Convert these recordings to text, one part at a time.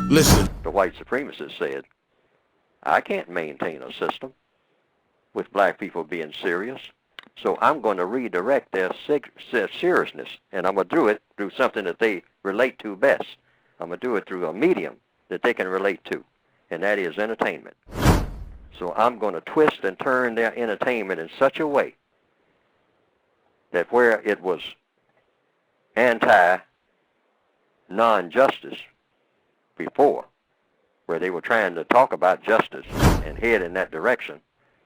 Listen. The white supremacists said, I can't maintain a system with black people being serious, so I'm going to redirect their seriousness, and I'm going to do it through something that they relate to best. I'm going to do it through a medium that they can relate to, and that is entertainment. So I'm going to twist and turn their entertainment in such a way that where it was anti-non-justice before, where they were trying to talk about justice and head in that direction,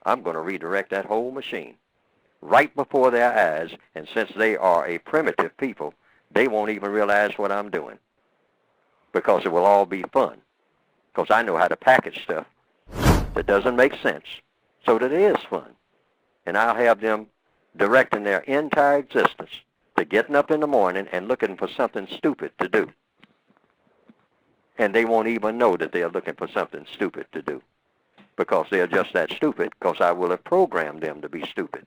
I'm going to redirect that whole machine right before their eyes, and since they are a primitive people, they won't even realize what I'm doing because it will all be fun, because I know how to package stuff that doesn't make sense so that it is fun. And I'll have them directing their entire existence to getting up in the morning and looking for something stupid to do. And they won't even know that they're looking for something stupid to do because they're just that stupid because I will have programmed them to be stupid.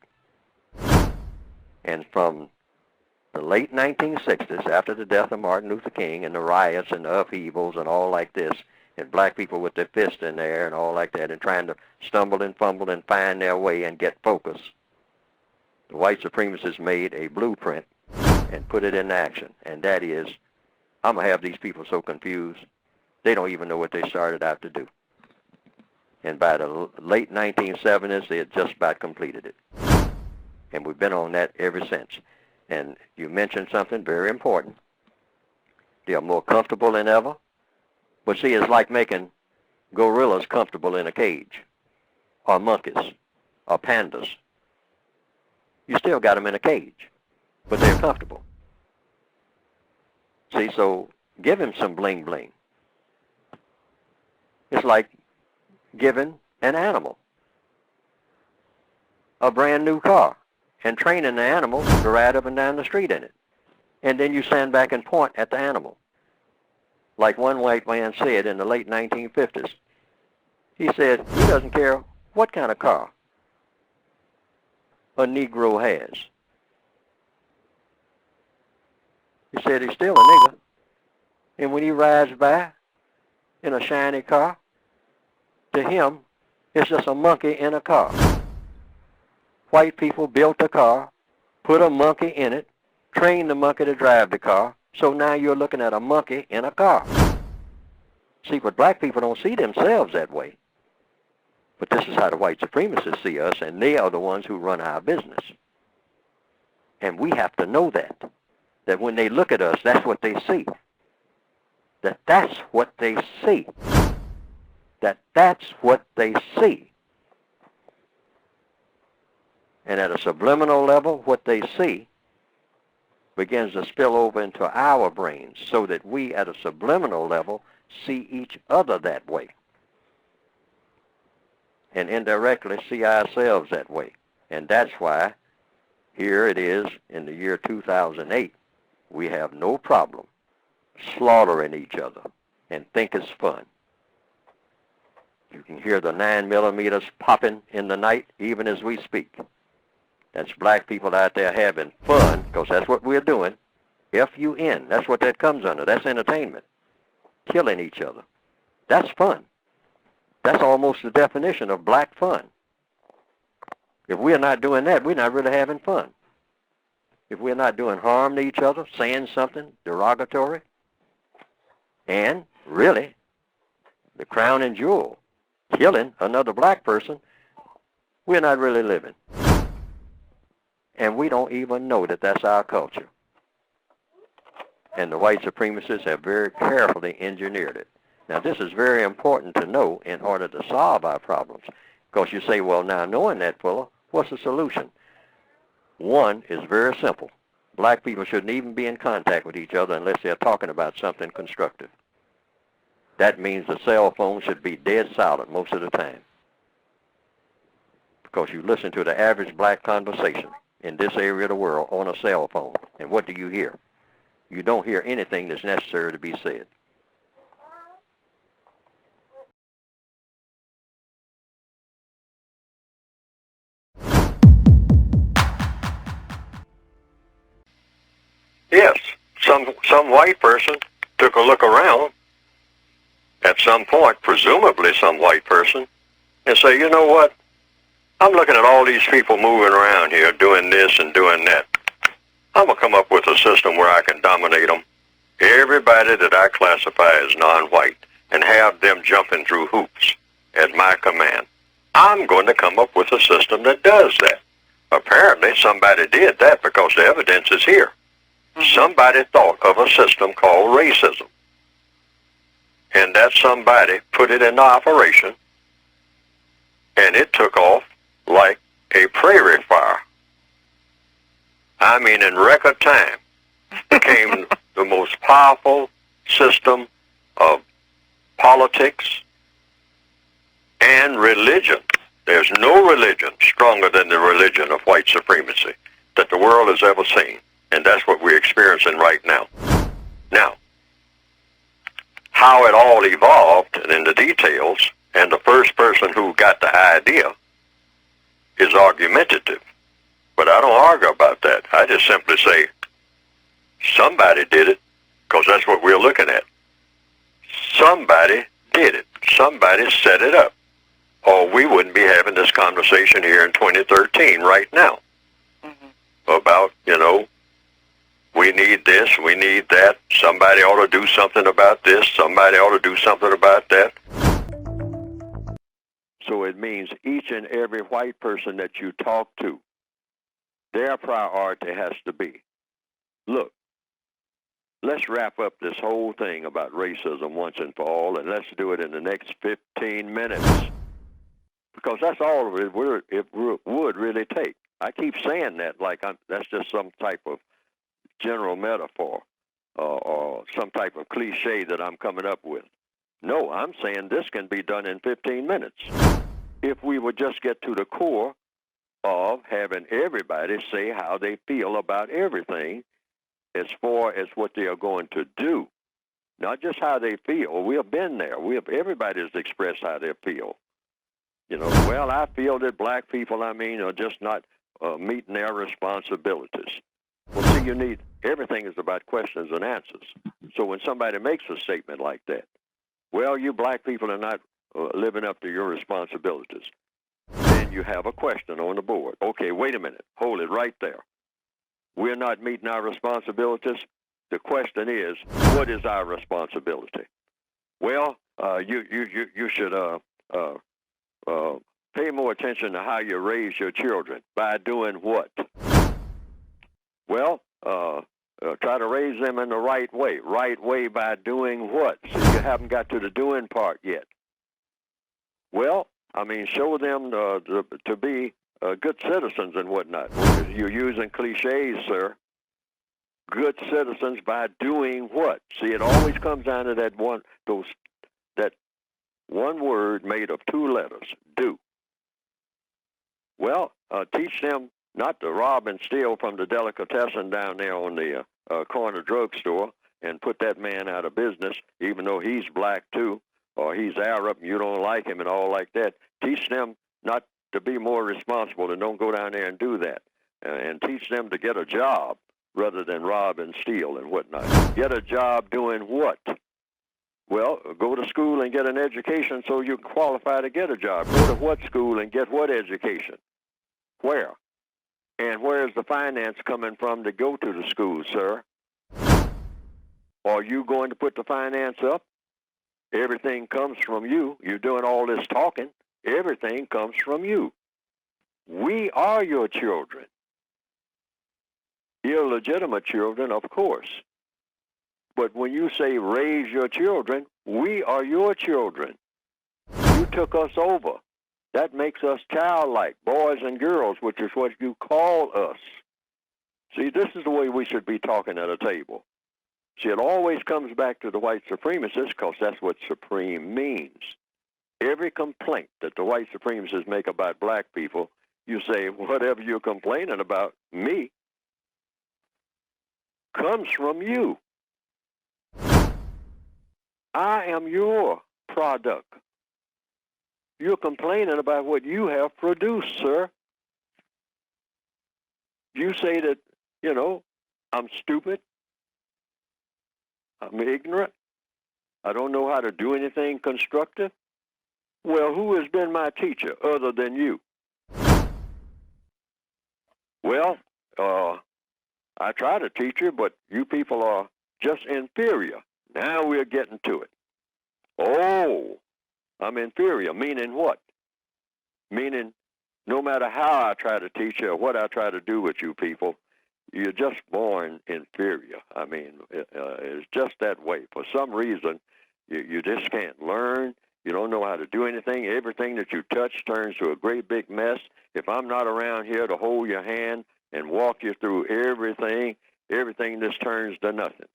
And from the late 1960s, after the death of Martin Luther King and the riots and the upheavals and all like this, and black people with their fists in the air and all like that and trying to stumble and fumble and find their way and get focus, the white supremacists made a blueprint and put it into action. And that is, I'm going to have these people so confused, they don't even know what they started out to do. And by the late 1970s, they had just about completed it. And we've been on that ever since. And you mentioned something very important. They are more comfortable than ever. But see, it's like making gorillas comfortable in a cage, or monkeys, or pandas. You still got them in a cage, but they're comfortable. See, so give him some bling bling. It's like giving an animal a brand new car and training the animal to ride up and down the street in it. And then you stand back and point at the animal. Like one white man said in the late 1950s. He said he doesn't care what kind of car a Negro has. He said he's still a nigger. And when he rides by in a shiny car, to him, it's just a monkey in a car. White people built a car, put a monkey in it, trained the monkey to drive the car, so now you're looking at a monkey in a car. See, but black people don't see themselves that way. But this is how the white supremacists see us, and they are the ones who run our business. And we have to know that when they look at us, that's what they see. That's what they see. That's what they see. And at a subliminal level, what they see begins to spill over into our brains so that we at a subliminal level see each other that way. And indirectly see ourselves that way. And that's why here it is in the year 2008, we have no problem slaughtering each other and think it's fun. You can hear the 9mm popping in the night even as we speak. That's black people out there having fun, because that's what we're doing. F-U-N, that's what that comes under. That's entertainment. Killing each other. That's fun. That's almost the definition of black fun. If we're not doing that, we're not really having fun. If we're not doing harm to each other, saying something derogatory, and really, the crown and jewel, killing another black person, we're not really living. And we don't even know that that's our culture. And the white supremacists have very carefully engineered it. Now, this is very important to know in order to solve our problems. Because you say, well, now knowing that, Fuller, what's the solution? One is very simple. Black people shouldn't even be in contact with each other unless they're talking about something constructive. That means the cell phone should be dead silent most of the time. Because you listen to the average black conversation in this area of the world on a cell phone, and what do you hear? You don't hear anything that's necessary to be said. Yes, some white person took a look around at some point, presumably some white person, and say, you know what? I'm looking at all these people moving around here doing this and doing that. I'm going to come up with a system where I can dominate them, everybody that I classify as non-white, and have them jumping through hoops at my command. I'm going to come up with a system that does that. Apparently somebody did that because the evidence is here. Somebody thought of a system called racism. And that somebody put it into operation, and it took off like a prairie fire. I mean, in record time, became the most powerful system of politics and religion. There's no religion stronger than the religion of white supremacy that the world has ever seen. And that's what we're experiencing right now. Now, how it all evolved and in the details, and the first person who got the idea is argumentative. But I don't argue about that. I just simply say, somebody did it, because that's what we're looking at. Somebody did it. Somebody set it up. Or we wouldn't be having this conversation here in 2013 right now. About, we need this, we need that. Somebody ought to do something about this. Somebody ought to do something about that. So it means each and every white person that you talk to, their priority has to be, look, let's wrap up this whole thing about racism once and for all, and let's do it in the next 15 minutes. Because that's all it would really take. I keep saying that like that's just some type of general metaphor or some type of cliche that I'm coming up with. No, I'm saying this can be done in 15 minutes. If we would just get to the core of having everybody say how they feel about everything as far as what they are going to do. Not just how they feel. We have been there. Everybody has expressed how they feel. Well, I feel that black people, are just not meeting their responsibilities. Well, see, everything is about questions and answers. So when somebody makes a statement like that, well, you black people are not living up to your responsibilities, then you have a question on the board. Okay, wait a minute. Hold it right there. We're not meeting our responsibilities. The question is, what is our responsibility? Well, you should pay more attention to how you raise your children. By doing what? Well, try to raise them in the right way. Right way by doing what? So you haven't got to the doing part yet. Well, show them to be good citizens and whatnot. You're using cliches, sir. Good citizens by doing what? See, it always comes down to that one word made of two letters, do. Well, teach them not to rob and steal from the delicatessen down there on the corner drugstore and put that man out of business, even though he's black too, or he's Arab and you don't like him and all like that. Teach them not to be more responsible and don't go down there and do that. And teach them to get a job rather than rob and steal and whatnot. Get a job doing what? Well, go to school and get an education so you can qualify to get a job. Go to what school and get what education? Where? And where's the finance coming from to go to the school, sir? Are you going to put the finance up? Everything comes from you. You're doing all this talking. Everything comes from you. We are your children. Illegitimate children, of course. But when you say raise your children, we are your children. You took us over. That makes us childlike, boys and girls, which is what you call us. See, this is the way we should be talking at a table. See, it always comes back to the white supremacists because that's what supreme means. Every complaint that the white supremacists make about black people, you say, whatever you're complaining about, me, comes from you. I am your product. You're complaining about what you have produced, sir. You say that, I'm stupid, I'm ignorant, I don't know how to do anything constructive. Well, who has been my teacher other than you? Well, I try to teach you, but you people are just inferior. Now we're getting to it. Oh, I'm inferior, meaning what? Meaning no matter how I try to teach you or what I try to do with you people, you're just born inferior. I mean, it's just that way. For some reason, you just can't learn. You don't know how to do anything. Everything that you touch turns to a great big mess. If I'm not around here to hold your hand and walk you through everything just turns to nothing.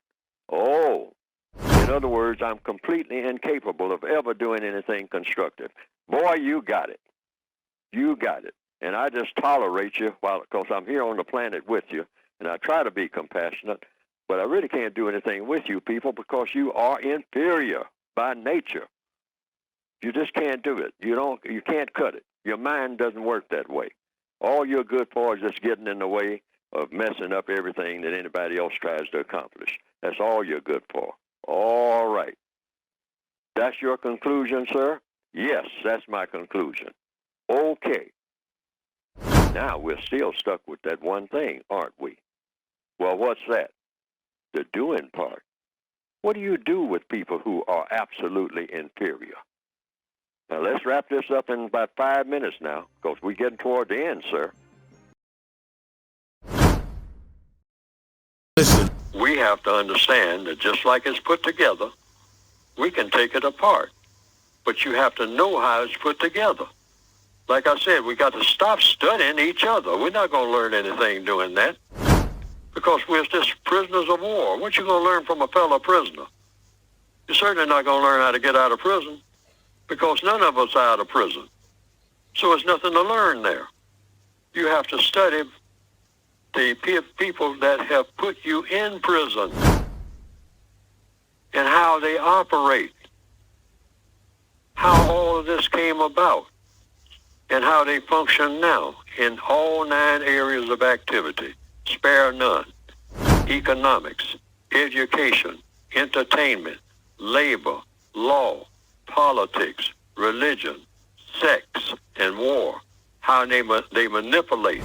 Oh, in other words, I'm completely incapable of ever doing anything constructive. Boy, you got it. You got it. And I just tolerate you because I'm here on the planet with you, and I try to be compassionate, but I really can't do anything with you people because you are inferior by nature. You just can't do it. You can't cut it. Your mind doesn't work that way. All you're good for is just getting in the way of messing up everything that anybody else tries to accomplish. That's all you're good for. All right. That's your conclusion, sir? Yes, that's my conclusion. Okay. Now we're still stuck with that one thing, aren't we? Well, what's that? The doing part. What do you do with people who are absolutely inferior? Now, let's wrap this up in about 5 minutes now, because we're getting toward the end, sir. Listen. We have to understand that just like it's put together, we can take it apart. But you have to know how it's put together. Like I said, we got to stop studying each other. We're not going to learn anything doing that, because we're just prisoners of war. What you going to learn from a fellow prisoner? You're certainly not going to learn how to get out of prison, because none of us are out of prison. So there's nothing to learn there. You have to study the people that have put you in prison and how they operate, how all of this came about, and how they function now in all 9 areas of activity. Spare none. Economics, education, entertainment, labor, law, politics, religion, sex, and war. How they manipulate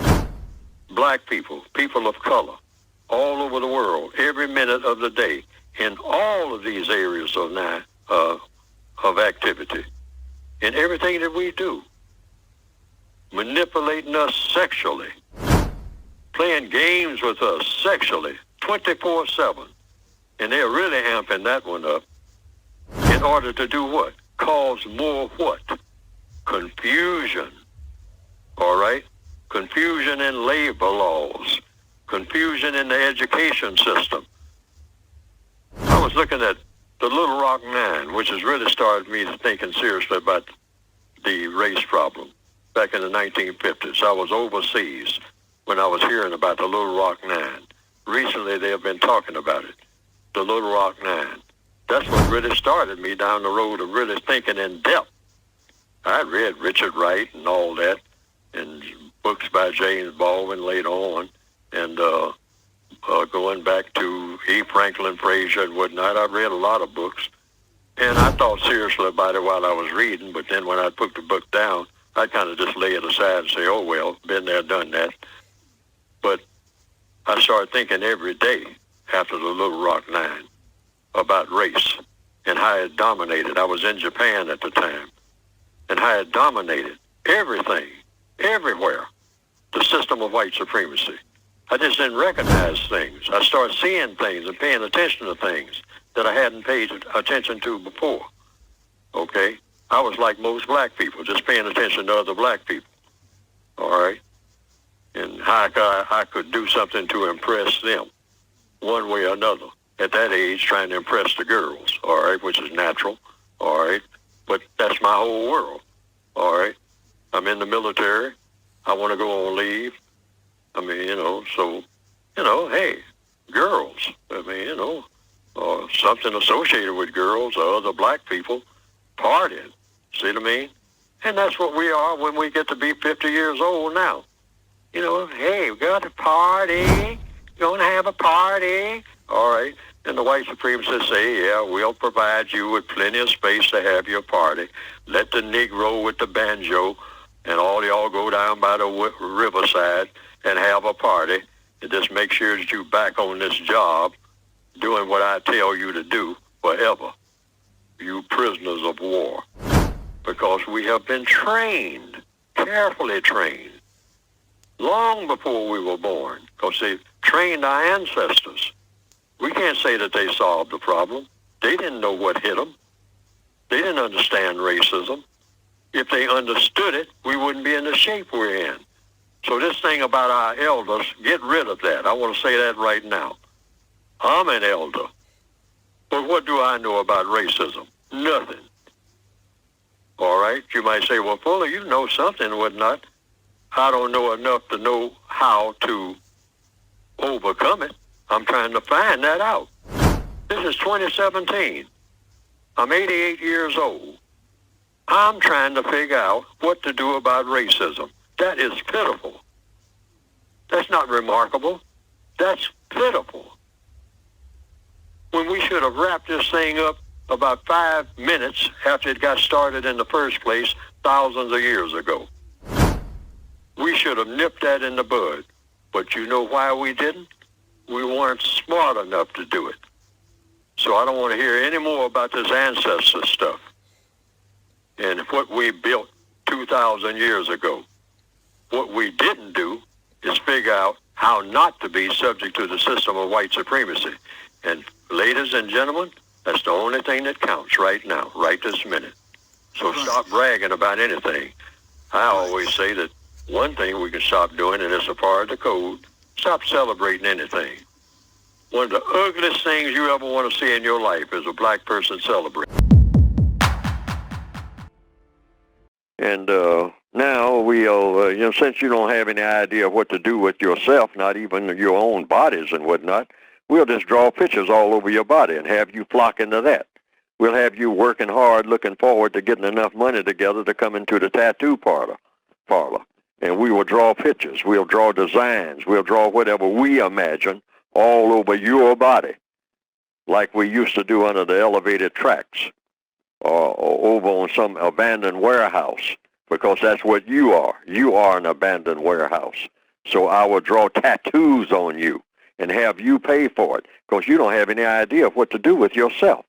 black people, people of color, all over the world, every minute of the day, in all of these areas of activity, in everything that we do. Manipulating us sexually, playing games with us sexually, 24/7. And they're really amping that one up in order to do what? Cause more what? Confusion. All right? Confusion in labor laws, confusion in the education system. I was looking at the Little Rock Nine, which has really started me thinking seriously about the race problem. Back in the 1950s, I was overseas when I was hearing about the Little Rock Nine. Recently, they have been talking about it, the Little Rock Nine. That's what really started me down the road of really thinking in depth. I read Richard Wright and all that, and books by James Baldwin later on, and going back to E. Franklin Frazier and whatnot. I read a lot of books, and I thought seriously about it while I was reading, but then when I put the book down, I kind of just lay it aside and say, oh, well, been there, done that. But I started thinking every day after the Little Rock Nine about race and how it dominated. I was in Japan at the time, and how it dominated everything, everywhere, the system of white supremacy. I just didn't recognize things. I started seeing things and paying attention to things that I hadn't paid attention to before. Okay? I was like most black people, just paying attention to other black people. All right? And how I could do something to impress them, one way or another. At that age, trying to impress the girls, all right, which is natural, all right? But that's my whole world, all right? I'm in the military. I want to go on leave. I mean, so, hey, girls, or something associated with girls or other black people, partying, see what I mean? And that's what we are when we get to be 50 years old now. Hey, we got a party, going to have a party, all right? And the white supremacists say, yeah, we'll provide you with plenty of space to have your party. Let the Negro with the banjo and all y'all go down by the riverside and have a party. And just make sure that you're back on this job doing what I tell you to do forever. You prisoners of war. Because we have been trained, carefully trained, long before we were born. Because they trained our ancestors. We can't say that they solved the problem. They didn't know what hit them. They didn't understand racism. If they understood it, we wouldn't be in the shape we're in. So this thing about our elders, get rid of that. I want to say that right now. I'm an elder. But what do I know about racism? Nothing. All right? You might say, well, Fuller, you know something and whatnot. I don't know enough to know how to overcome it. I'm trying to find that out. This is 2017. I'm 88 years old. I'm trying to figure out what to do about racism. That is pitiful. That's not remarkable. That's pitiful. When we should have wrapped this thing up about 5 minutes after it got started in the first place thousands of years ago. We should have nipped that in the bud. But you know why we didn't? We weren't smart enough to do it. So I don't want to hear any more about this ancestor stuff and what we built 2,000 years ago. What we didn't do is figure out how not to be subject to the system of white supremacy. And ladies and gentlemen, that's the only thing that counts right now, right this minute. So stop bragging about anything. I always say that one thing we can stop doing, and it's a part of the code, stop celebrating anything. One of the ugliest things you ever want to see in your life is a black person celebrate. And now we'll, since you don't have any idea what to do with yourself, not even your own bodies and whatnot, we'll just draw pictures all over your body and have you flock into that. We'll have you working hard, looking forward to getting enough money together to come into the tattoo parlor. And we will draw pictures. We'll draw designs. We'll draw whatever we imagine all over your body, like we used to do under the elevated tracks or over on some abandoned warehouse, because that's what you are. You are an abandoned warehouse. So I will draw tattoos on you and have you pay for it, because you don't have any idea of what to do with yourself.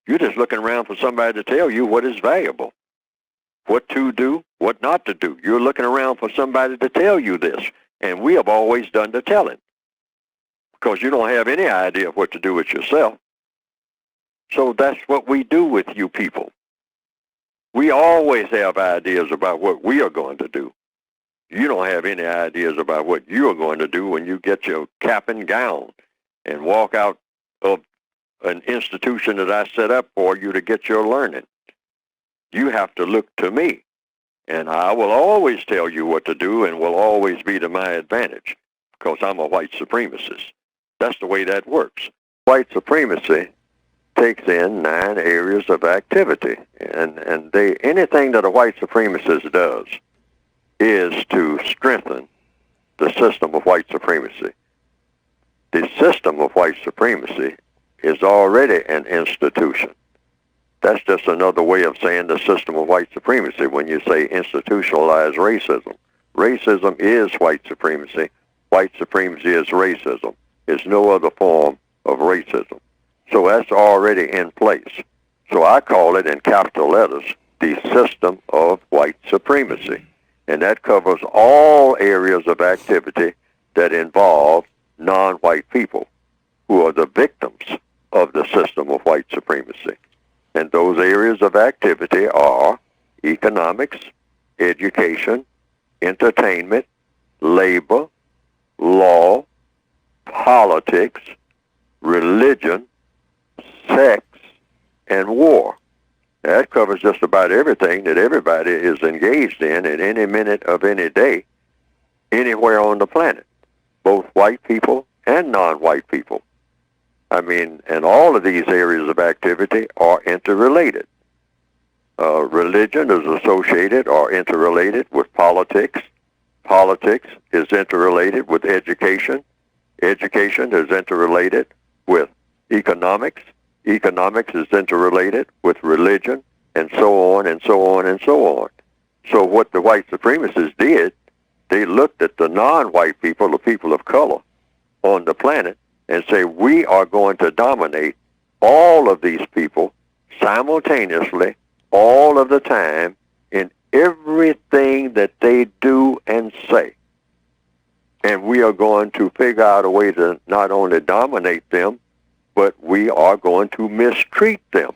You're just looking around for somebody to tell you what is valuable, what to do, what not to do. You're looking around for somebody to tell you this, and we have always done the telling, because you don't have any idea of what to do with yourself. So that's what we do with you people. We always have ideas about what we are going to do. You don't have any ideas about what you are going to do when you get your cap and gown and walk out of an institution that I set up for you to get your learning. You have to look to me, and I will always tell you what to do and will always be to my advantage, because I'm a white supremacist. That's the way that works. White supremacy takes in 9 areas of activity, and anything that a white supremacist does is to strengthen the system of white supremacy. The system of white supremacy is already an institution. That's just another way of saying the system of white supremacy when you say institutionalized racism. Racism is white supremacy. White supremacy is racism. It's no other form of racism. So that's already in place. So I call it in capital letters the system of white supremacy. And that covers all areas of activity that involve non-white people who are the victims of the system of white supremacy. And those areas of activity are economics, education, entertainment, labor, law, politics, religion, sex, and war. That covers just about everything that everybody is engaged in at any minute of any day, anywhere on the planet, both white people and non-white people. I mean, and all of these areas of activity are interrelated. Religion is associated or interrelated with politics. Politics is interrelated with education. Education is interrelated with economics. Economics is interrelated with religion, and so on and so on and so on. So what the white supremacists did, they looked at the non-white people, the people of color on the planet, and say, we are going to dominate all of these people simultaneously, all of the time, in everything that they do and say. And we are going to figure out a way to not only dominate them, but we are going to mistreat them.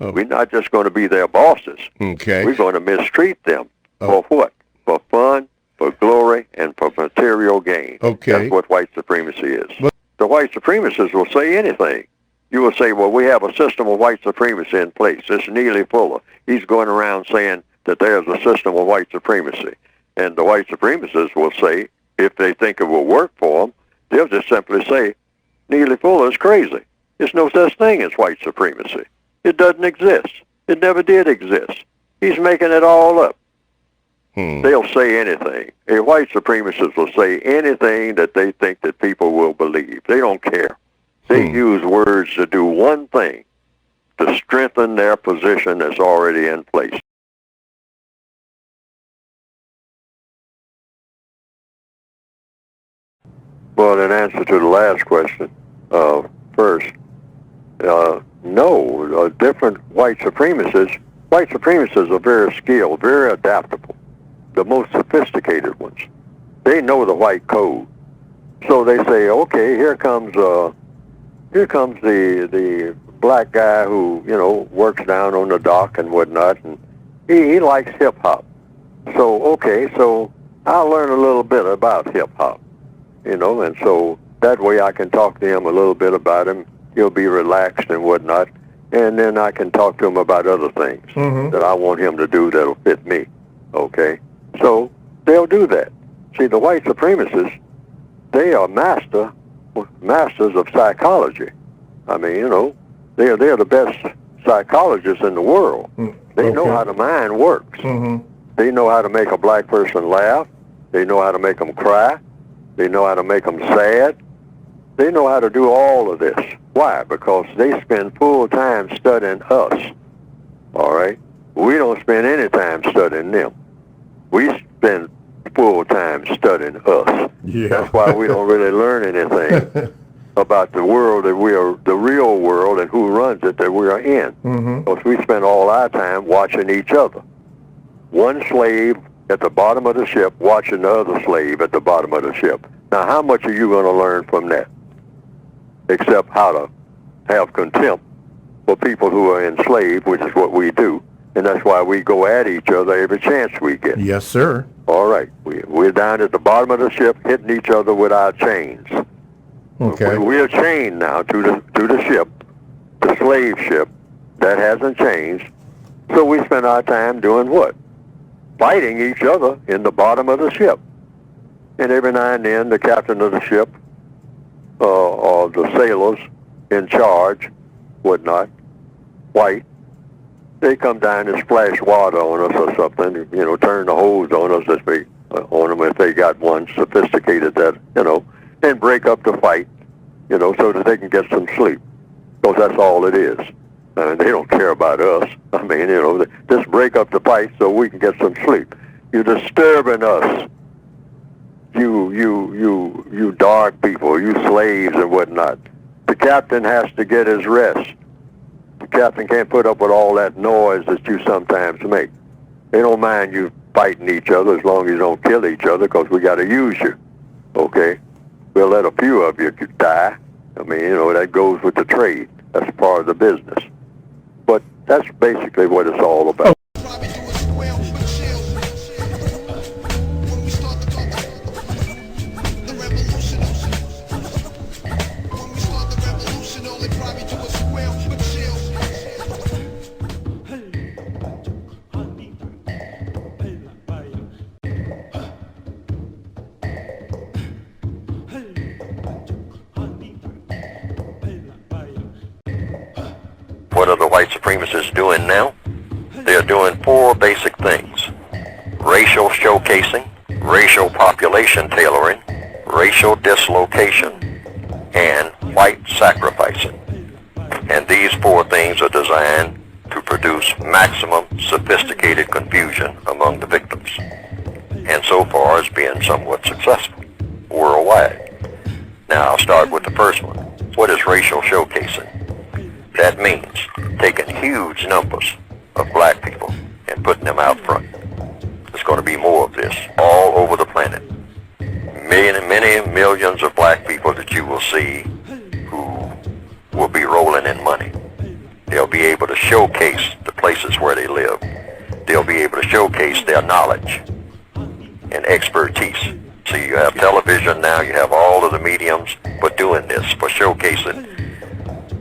Oh. We're not just going to be their bosses. Okay. We're going to mistreat them. For what? For fun, for glory, and for material gain. Okay. That's what white supremacy is. But the white supremacists will say anything. You will say, well, we have a system of white supremacy in place. It's Neely Fuller. He's going around saying that there's a system of white supremacy. And the white supremacists will say, if they think it will work for them, they'll just simply say, Neely Fuller is crazy. There's no such thing as white supremacy. It doesn't exist. It never did exist. He's making it all up. They'll say anything. A white supremacists will say anything that they think that people will believe. They don't care. They use words to do one thing, to strengthen their position that's already in place. Well, in answer to the last question, first, no, different white supremacists are very skilled, very adaptable, the most sophisticated ones. They know the white code. So they say, okay, here comes the black guy who, works down on the dock and whatnot, and he likes hip-hop. So, okay, so I'll learn a little bit about hip-hop, and so that way I can talk to him a little bit about him. He'll be relaxed and whatnot, and then I can talk to him about other things that I want him to do that'll fit me, okay? So they'll do that. See, the white supremacists, they are masters of psychology. I mean, they're the best psychologists in the world. They know how the mind works. They know how to make a black person laugh. They know how to make them cry. They know how to make them sad. They know how to do all of this. Why? Because they spend full time studying us. All right? We don't spend any time studying them. We spend full time studying us. Yeah. That's why we don't really learn anything about the world that we are, the real world, and who runs it that we are in. Because we spend all our time watching each other. One slave at the bottom of the ship watching the other slave at the bottom of the ship. Now, how much are you going to learn from that? Except how to have contempt for people who are enslaved, which is what we do. And that's why we go at each other every chance we get. Yes, sir. All right. We're down at the bottom of the ship hitting each other with our chains. Okay. We are chained now to the ship, the slave ship. That hasn't changed. So we spend our time doing what? Fighting each other in the bottom of the ship. And every now and then the captain of the ship or the sailors in charge, whatnot, white, they come down and splash water on us or something, turn the hose on us on them if they got one sophisticated that, and break up the fight, so that they can get some sleep. Because that's all it is. And they don't care about us. I mean, just break up the fight so we can get some sleep. You're disturbing us. You dark people, you slaves and whatnot. The captain has to get his rest. The captain can't put up with all that noise that you sometimes make. They don't mind you fighting each other as long as you don't kill each other, because we got to use you. Okay? We'll let a few of you die. I mean, that goes with the trade. That's part of the business. But that's basically what it's all about. What are the white supremacists doing now? They're doing 4 basic things: racial showcasing, racial population tailoring, racial dislocation, and white sacrificing. And these four things are designed to produce maximum sophisticated confusion among the victims, and so far has been somewhat successful worldwide. Now I'll start with the first one. What is racial showcasing? That means taking huge numbers of black people and putting them out front. There's going to be more of this all over the planet. Many millions of black people that you will see who will be rolling in money. They'll be able to showcase the places where they live. They'll be able to showcase their knowledge and expertise. So you have television now, you have all of the mediums for doing this, for showcasing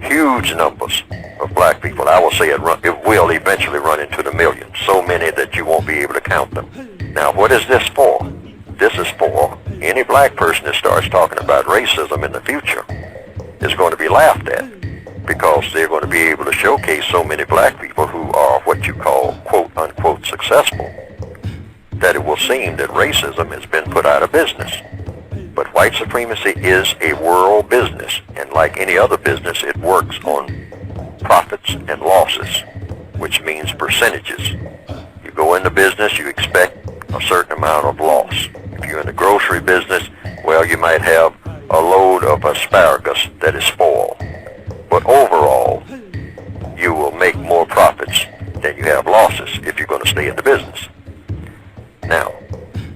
huge numbers of black people. I will say it will eventually run into the millions, so many that you won't be able to count them. Now, what is this for? This is for any black person that starts talking about racism in the future is going to be laughed at, because they're going to be able to showcase so many black people who are what you call quote-unquote successful, that it will seem that racism has been put out of business. But white supremacy is a world business, and like any other business, it works on profits and losses, which means percentages. You go into business, you expect a certain amount of loss. If you're in the grocery business, well, you might have a load of asparagus that is spoiled. But overall, you will make more profits than you have losses if you're going to stay in the business. Now,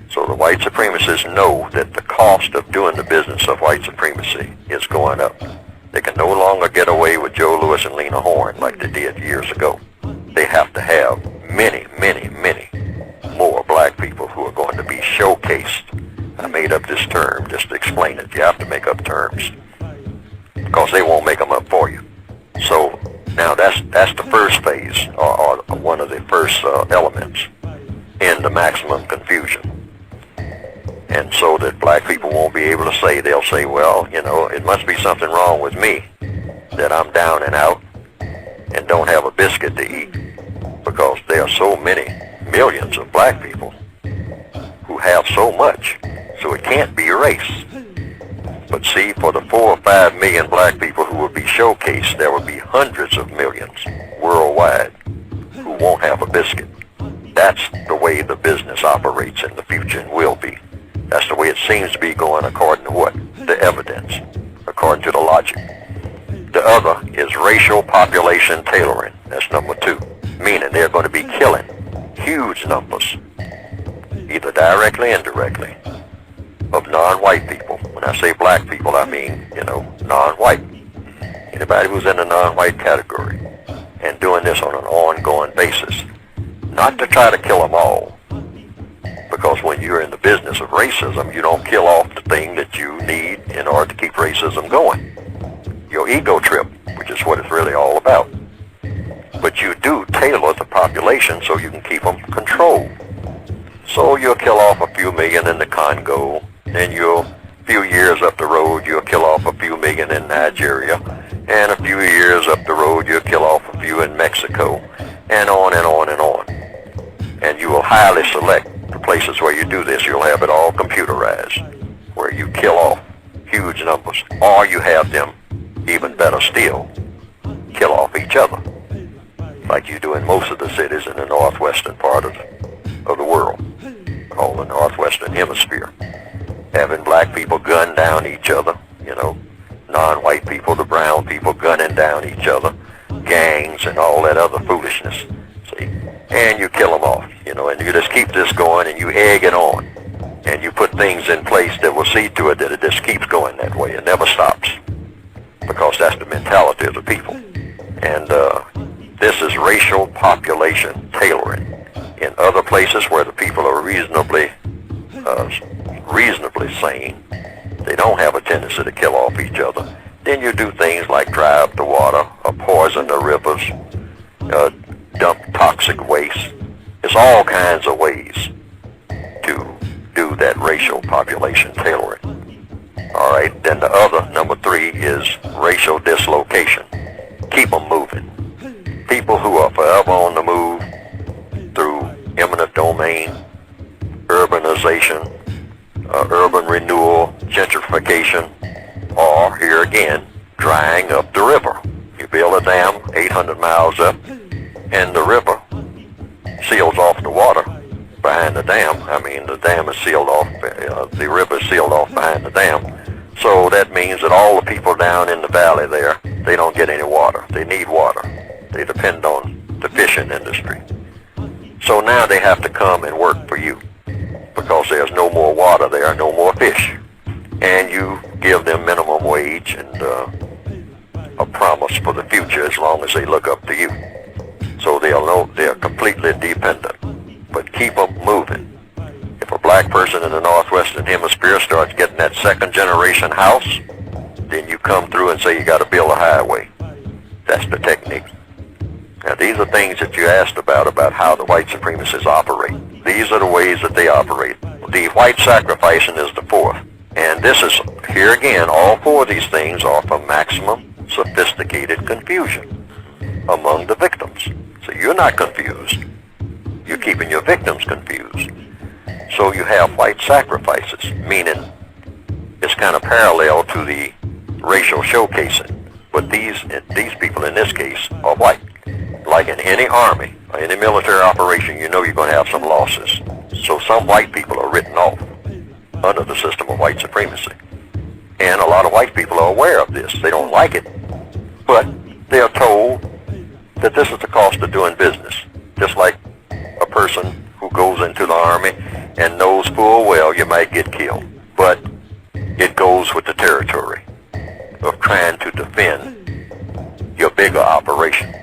so the white supremacists know that the cost of doing the business of white supremacy is going up. They can no longer get away with Joe Louis and Lena Horne like they did years ago. They have to have many more black people who are going to be showcased. I made up this term just to explain it. You have to make up terms, because they won't make them up for you. So now that's the first phase, or one of the first elements in the maximum confusion. And so that black people won't be able to say, they'll say, well, you know, it must be something wrong with me that I'm down and out and don't have a biscuit to eat, because there are so many millions of black people who have so much, so it can't be race. But see, for the 4 or 5 million black people who will be showcased, there will be hundreds of millions worldwide who won't have a biscuit. That's the way the business operates in the future and will be. That's the way it seems to be going according to what? The evidence, according to the logic. The other is racial population tailoring. That's number 2, meaning they're going to be killing huge numbers, either directly or indirectly, of non-white people. When I say black people, I mean, you know, non-white. Anybody who's in the non-white category, and doing this on an ongoing basis. Not to try to kill them all, because when you're in the business of racism, you don't kill off the thing that you need in order to keep racism going. Your ego trip, which is what it's really all about. But you do tailor the population so you can keep them controlled. So you'll kill off a few million in the Congo, then few years up the road, you'll kill off a few million in Nigeria, and a few years up the road, you'll kill off a few in Mexico, and on and on and on. And you will highly select the places where you do this. You'll have it all computerized, where you kill off huge numbers, or you have them, even better still, kill off each other, like you do in most of the cities in the northwestern part of the world, called the northwestern hemisphere. Having black people gun down each other, you know, non-white people, the brown people gunning down each other, gangs and all that other foolishness, see, and you kill them off, you know, and you just keep this going and you egg it on, and you put things in place that will see to it that it just keeps going that way. It never stops, because that's the mentality of the people. And this is racial population tailoring. In other places where the people are reasonably sane, they don't have a tendency to kill off each other, then you do things like dry up the water, or poison the rivers, dump toxic waste. There's all kinds of ways to do that racial population tailoring. All right, then the other, number 3, is racial dislocation. Keep them moving. People who are forever on the move through eminent domain, urbanization, urban renewal, gentrification, or, here again, drying up the river. You build a 800 miles up, and the river seals off the water behind the dam. I mean, the dam is sealed off, the river is sealed off behind the dam. So that means that all the people down in the valley there, they don't get any water. They need water. They depend on the fishing industry. So now they have to come and work for you because there's no more water there, no more fish. And you give them minimum wage and a promise for the future as long as they look up to you. So they'll know they're completely dependent. But keep them moving. If a black person in the Northwestern Hemisphere starts getting that second generation house, then you come through and say you got to build a highway. That's the technique. Now these are things that you asked about how the white supremacists operate. These are the ways that they operate. The white sacrificing is the fourth. And this is, here again, all four of these things are for maximum sophisticated confusion among the victims. So you're not confused. You're keeping your victims confused. So you have white sacrifices, meaning it's kind of parallel to the racial showcasing. But these people in this case are white. Like in any army or any military operation, you know you're going to have some losses. So some white people are written off under the system of white supremacy. And a lot of white people are aware of this. They don't like it, but they are told that this is the cost of doing business. Just like a person who goes into the army and knows full well you might get killed. But it goes with the territory of trying to defend your bigger operation.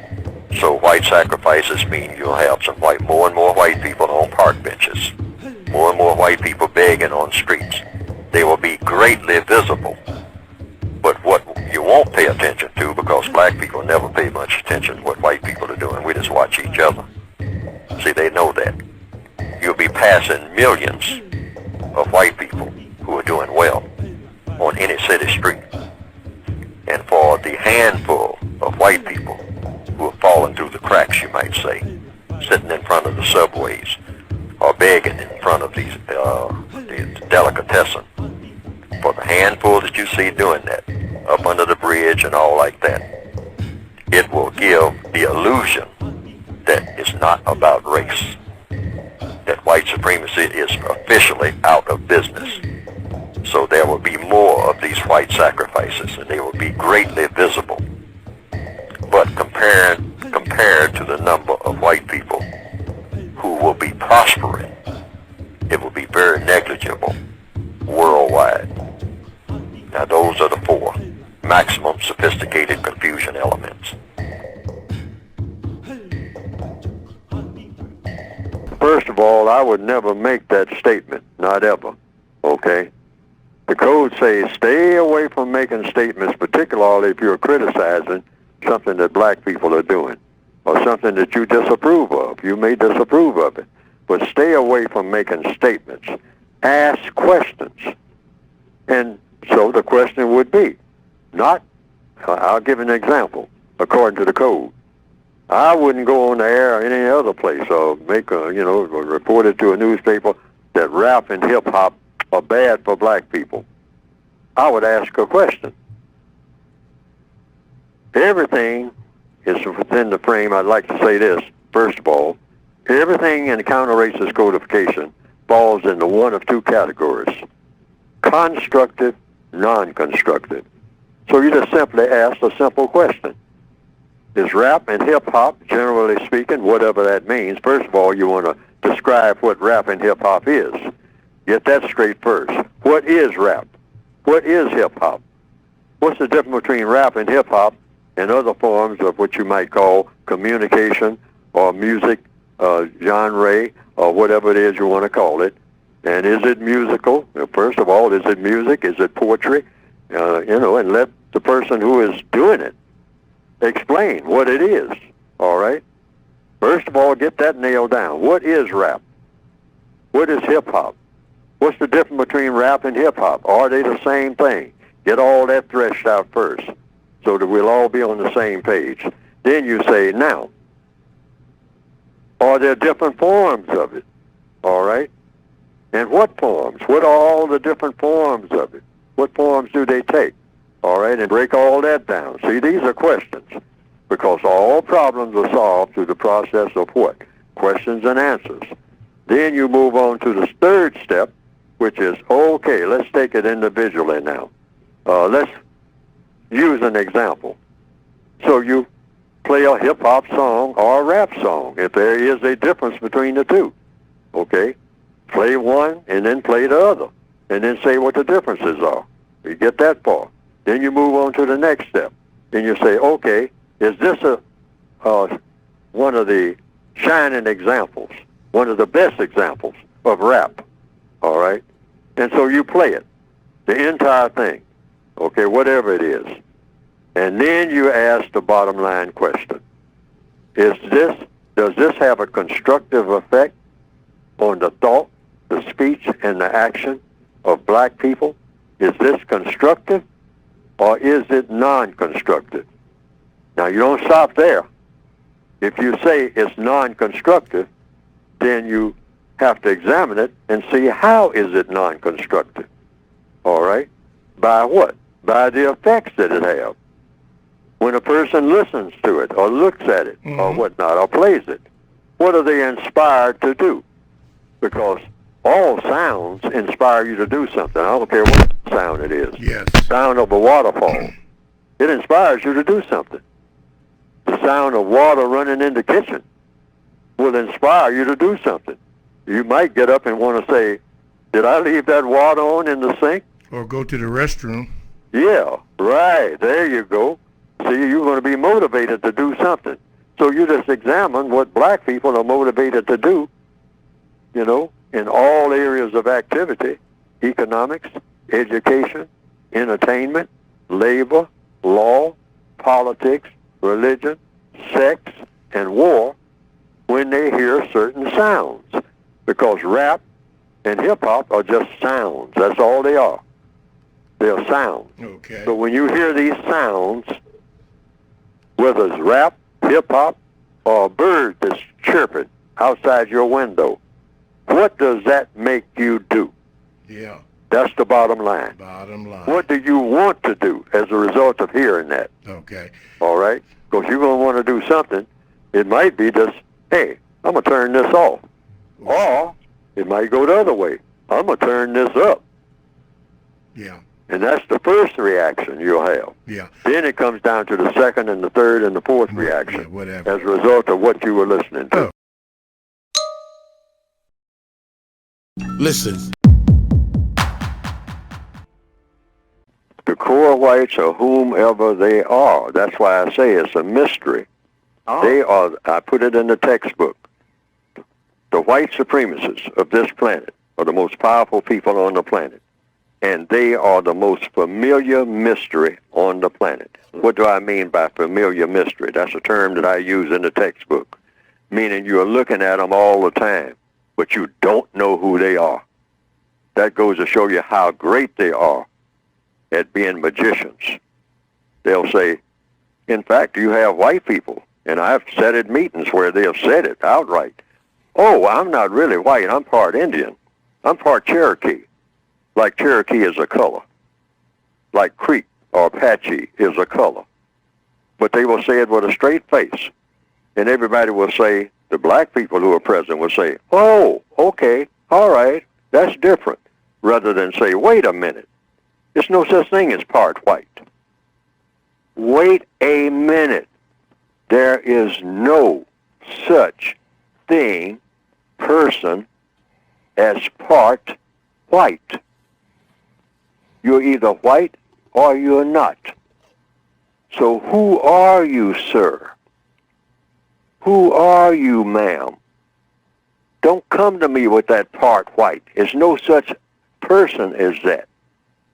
So white sacrifices mean you'll have more and more white people on park benches, more and more white people begging on streets. They will be greatly visible. But what you won't pay attention to, because black people never pay much attention to what white people are doing, we just watch each other. See, they know that. You'll be passing millions of white people who are doing well on any city street. And for the handful of white people who have fallen through the cracks, you might say, sitting in front of the subways or begging in front of these the delicatessen, for the handful that you see doing that, up under the bridge and all like that, it will give the illusion that it's not about race, that white supremacy is officially out of business. So there will be more of these white sacrifices, and they will be greatly visible. But compared to the number of white people who will be prospering, it will be very negligible worldwide. Now those are the four maximum sophisticated confusion elements. First of all, I would never make that statement, not ever, okay? The code says stay away from making statements, particularly if you're criticizing something that black people are doing or something that you disapprove of. You may disapprove of it, but stay away from making statements. Ask questions. And so the question would be, I'll give an example, according to the code. I wouldn't go on the air or any other place or report it to a newspaper that rap and hip-hop are bad for black people. I would ask a question. Everything is within the frame. I'd like to say this, first of all. Everything in counter-racist codification falls into one of two categories: constructive, non-constructive. So you just simply ask a simple question. Is rap and hip-hop, generally speaking, whatever that means, first of all, you want to describe what rap and hip-hop is. Get that straight first. What is rap? What is hip-hop? What's the difference between rap and hip-hop and other forms of what you might call communication or music genre or whatever it is you want to call it? And is it musical? First of all, is it music? Is it poetry? And let the person who is doing it explain what it is, all right? First of all, get that nailed down. What is rap? What is hip-hop? What's the difference between rap and hip-hop? Are they the same thing? Get all that threshed out first so that we'll all be on the same page. Then you say, now, are there different forms of it? All right? And what forms? What are all the different forms of it? What forms do they take? All right, and break all that down. See, these are questions. because all problems are solved through the process of what? Questions and answers. Then you move on to the third step, which is, okay, let's take it individually now. Let's use an example. So you play a hip-hop song or a rap song, if there is a difference between the two. Okay? Play one and then play the other, and then say what the differences are. You get that far. Then you move on to the next step. Then you say, okay, is this one of the shining examples, one of the best examples of rap? All right? And so you play it, the entire thing, okay, whatever it is. And then you ask the bottom line question. Does this have a constructive effect on the thought, the speech, and the action of black people? Is this constructive or is it non-constructive? Now, you don't stop there. If you say it's non-constructive, then you have to examine it and see how is it non-constructive. All right? By what? By the effects that it has. When a person listens to it or looks at it or whatnot or plays it, what are they inspired to do? Because all sounds inspire you to do something. I don't care what sound it is. Yes. Sound of a waterfall. It inspires you to do something. The sound of water running in the kitchen will inspire you to do something. You might get up and want to say, did I leave that water on in the sink? Or go to the restroom. Yeah, right. There you go. See, you're going to be motivated to do something. So you just examine what black people are motivated to do, you know, in all areas of activity: economics, education, entertainment, labor, law, politics, religion, sex, and war, when they hear certain sounds. Because rap and hip-hop are just sounds. That's all they are. They're sounds. Okay. So when you hear these sounds, whether it's rap, hip-hop, or a bird that's chirping outside your window, what does that make you do? Yeah. That's the bottom line. Bottom line. What do you want to do as a result of hearing that? Okay. All right? Because you're going to want to do something. It might be just, hey, I'm going to turn this off. Or it might go the other way. I'm going to turn this up. Yeah. And that's the first reaction you'll have. Yeah. Then it comes down to the second and the third and the fourth reaction. Yeah, whatever. As a result of what you were listening to. Oh. Listen. The core whites or whomever they are. That's why I say it's a mystery. Oh. They are, I put it in the textbook, the white supremacists of this planet are the most powerful people on the planet. And they are the most familiar mystery on the planet. What do I mean by familiar mystery? That's a term that I use in the textbook, meaning you're looking at them all the time, but you don't know who they are. That goes to show you how great they are at being magicians. They'll say, in fact, you have white people, and I've sat at meetings where they have said it outright. Oh, I'm not really white, I'm part Indian. I'm part Cherokee. Like Cherokee is a color. Like Creek or Apache is a color. But they will say it with a straight face. And everybody will say, the black people who are present will say, oh, okay, all right, that's different. Rather than say, wait a minute, there's no such thing as part white. Wait a minute. There is no such thing, person, as part white. You're either white or you're not. So who are you, sir? Who are you, ma'am? Don't come to me with that part white. There's no such person as that.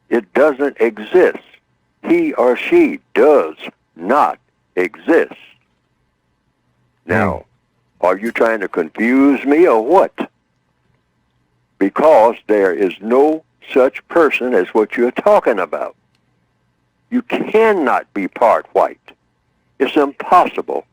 It doesn't exist. He or she does not exist. Now, are you trying to confuse me or what? Because there is no such person as what you're talking about. You cannot be part white. It's impossible.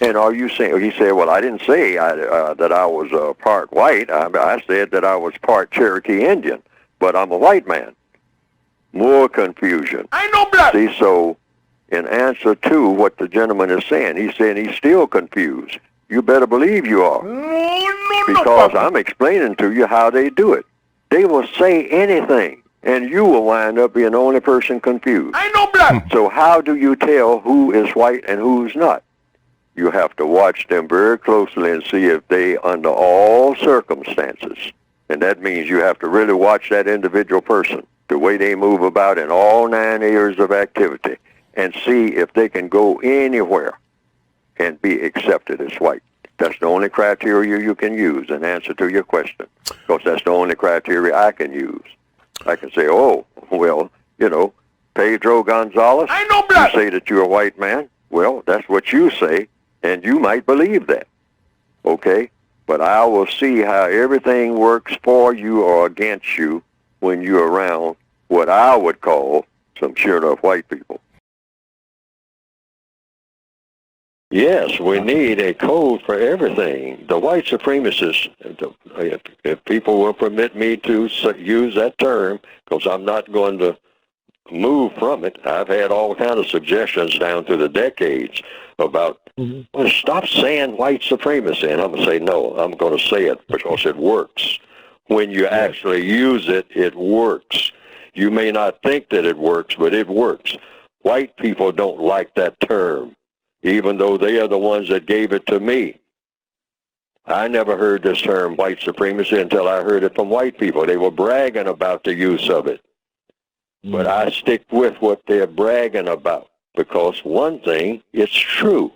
And are you saying, he said, well, I didn't say that I was part white. I said that I was part Cherokee Indian, but I'm a white man. More confusion. I ain't no black. See, so in answer to what the gentleman is saying. He's saying he's still confused. You better believe you are. Because I'm explaining to you how they do it. They will say anything, and you will wind up being the only person confused. I know blood. So how do you tell who is white and who's not? You have to watch them very closely and see if they, under all circumstances, and that means you have to really watch that individual person, the way they move about in all 9 areas of activity, and see if they can go anywhere and be accepted as white. That's the only criteria you can use in answer to your question, because that's the only criteria I can use. I can say, oh, well, Pedro Gonzalez, I know blood. you say that you're a white man. Well, that's what you say, and you might believe that, okay? But I will see how everything works for you or against you when you're around what I would call some sure enough white people. Yes, we need a code for everything. The white supremacists, if people will permit me to use that term, because I'm not going to move from it. I've had all kinds of suggestions down through the decades about, well, stop saying white supremacy. And I'm going to say, no, I'm going to say it because it works. When you actually use it, it works. You may not think that it works, but it works. White people don't like that term, even though they are the ones that gave it to me. I never heard this term, white supremacy, until I heard it from white people. They were bragging about the use of it. But I stick with what they're bragging about, because one thing, it's true,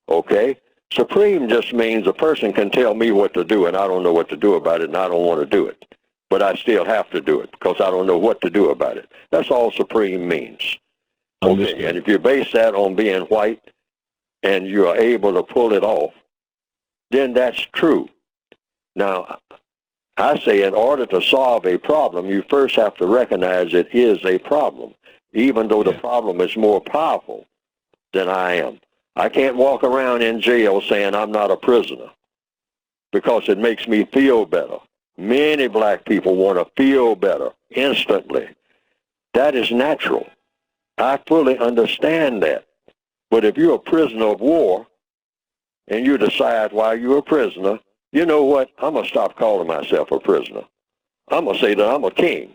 okay? Supreme just means a person can tell me what to do, and I don't know what to do about it, and I don't want to do it. But I still have to do it, because I don't know what to do about it. That's all supreme means. Okay, and if you base that on being white, and you are able to pull it off, then that's true. Now, I say in order to solve a problem, you first have to recognize it is a problem, even though the problem is more powerful than I am. I can't walk around in jail saying I'm not a prisoner because it makes me feel better. Many black people want to feel better instantly. That is natural. I fully understand that. But if you're a prisoner of war and you decide while you're a prisoner, you know what? I'm going to stop calling myself a prisoner. I'm going to say that I'm a king.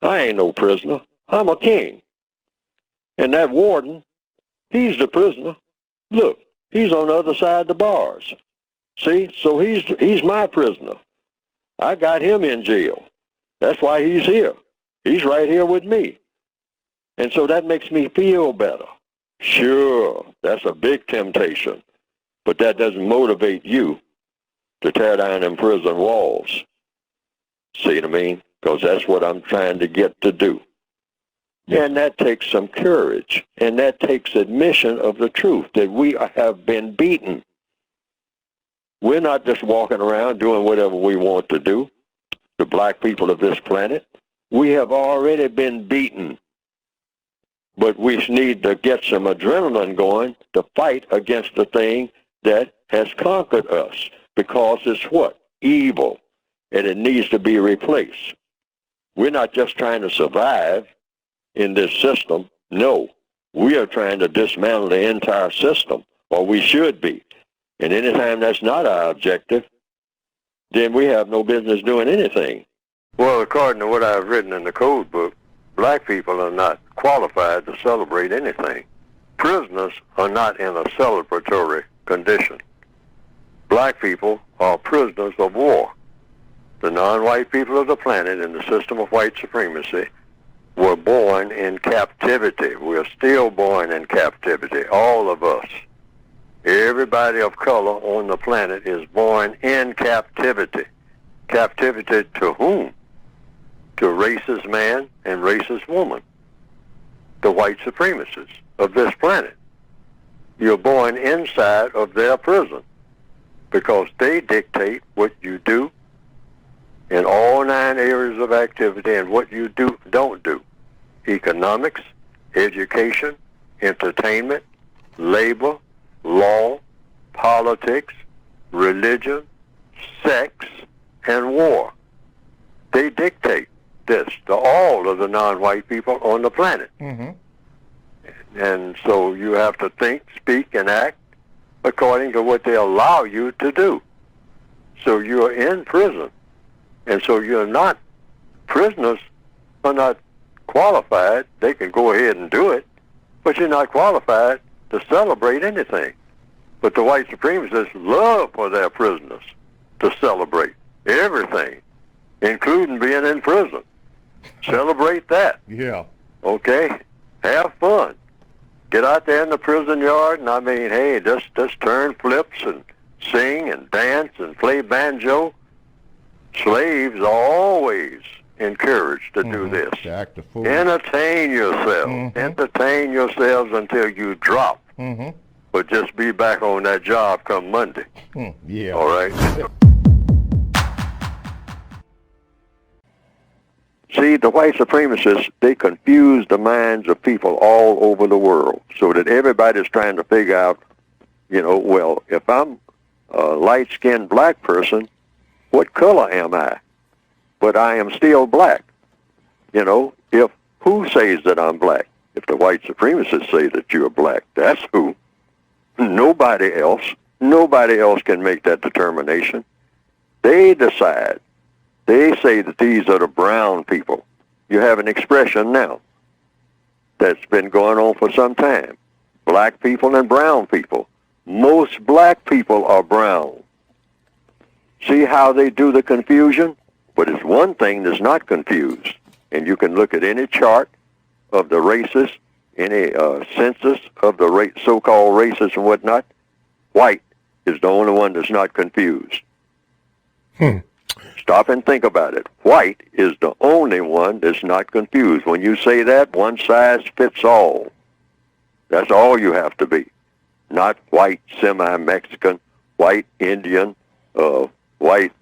I ain't no prisoner. I'm a king. And that warden, he's the prisoner. Look, he's on the other side of the bars. See? So he's my prisoner. I got him in jail. That's why he's here. He's right here with me. And so that makes me feel better. Sure, that's a big temptation. But that doesn't motivate you to tear down them prison walls. See what I mean? Because that's what I'm trying to get to do. And that takes some courage. And that takes admission of the truth that we have been beaten. We're not just walking around doing whatever we want to do, the black people of this planet. We have already been beaten. But we need to get some adrenaline going to fight against the thing that has conquered us. Because it's what? Evil. And it needs to be replaced. We're not just trying to survive in this system. No. We are trying to dismantle the entire system. Or we should be. And anytime that's not our objective, then we have no business doing anything. Well, according to what I've written in the code book, black people are not qualified to celebrate anything. Prisoners are not in a celebratory condition. Black people are prisoners of war. The non-white people of the planet in the system of white supremacy were born in captivity. We're still born in captivity, all of us. Everybody of color on the planet is born in captivity. Captivity to whom? To racist man and racist woman. The white supremacists of this planet. You're born inside of their prison because they dictate what you do in all 9 areas of activity and what you don't do. Economics, education, entertainment, labor, law, politics, religion, sex, and war. They dictate this to all of the non-white people on the planet. And so you have to think, speak, and act according to what they allow you to do. So you're in prison. And so you're not, prisoners are not qualified. They can go ahead and do it, but you're not qualified to celebrate anything. But the white supremacists love for their prisoners to celebrate everything, including being in prison. Celebrate that. Yeah. Okay? Have fun. Get out there in the prison yard, and I mean, hey, just turn flips and sing and dance and play banjo. Slaves are always encouraged to do this. To act a fool. Entertain yourself. Entertain yourselves until you drop. But just be back on that job come Monday. Yeah. All right? See, the white supremacists, they confuse the minds of people all over the world so that everybody's trying to figure out, you know, well, if I'm a light-skinned black person, what color am I? But I am still black. You know, if who says that I'm black? If the white supremacists say that you're black, that's who. Nobody else. Nobody else can make that determination. They decide. They say that these are the brown people. You have an expression now that's been going on for some time. Black people and brown people. Most black people are brown. See how they do the confusion? But it's one thing that's not confused. And you can look at any chart of the races, any census of the so-called races and whatnot. White is the only one that's not confused. Stop and think about it. White is the only one that's not confused. When you say that, one size fits all. That's all you have to be. Not white semi-Mexican, white Indian, white,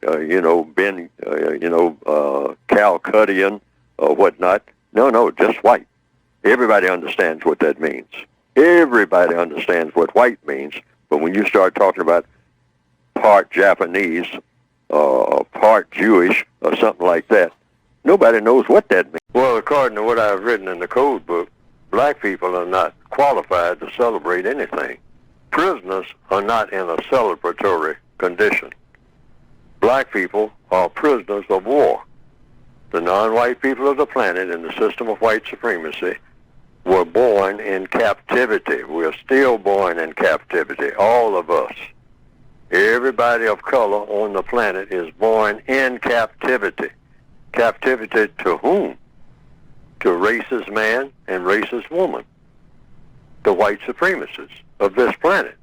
Calcuttian or whatnot. No, just white. Everybody understands what that means. Everybody understands what white means. But when you start talking about part Japanese, part Jewish or something like that, nobody knows what that means. Well, according to what I've written in the code book, black people are not qualified to celebrate anything. Prisoners are not in a celebratory condition. Black people are prisoners of war. The non-white people of the planet in the system of white supremacy were born in captivity. We're still born in captivity, all of us. Everybody of color on the planet is born in captivity. Captivity to whom? To racist man and racist woman. The white supremacists of this planet.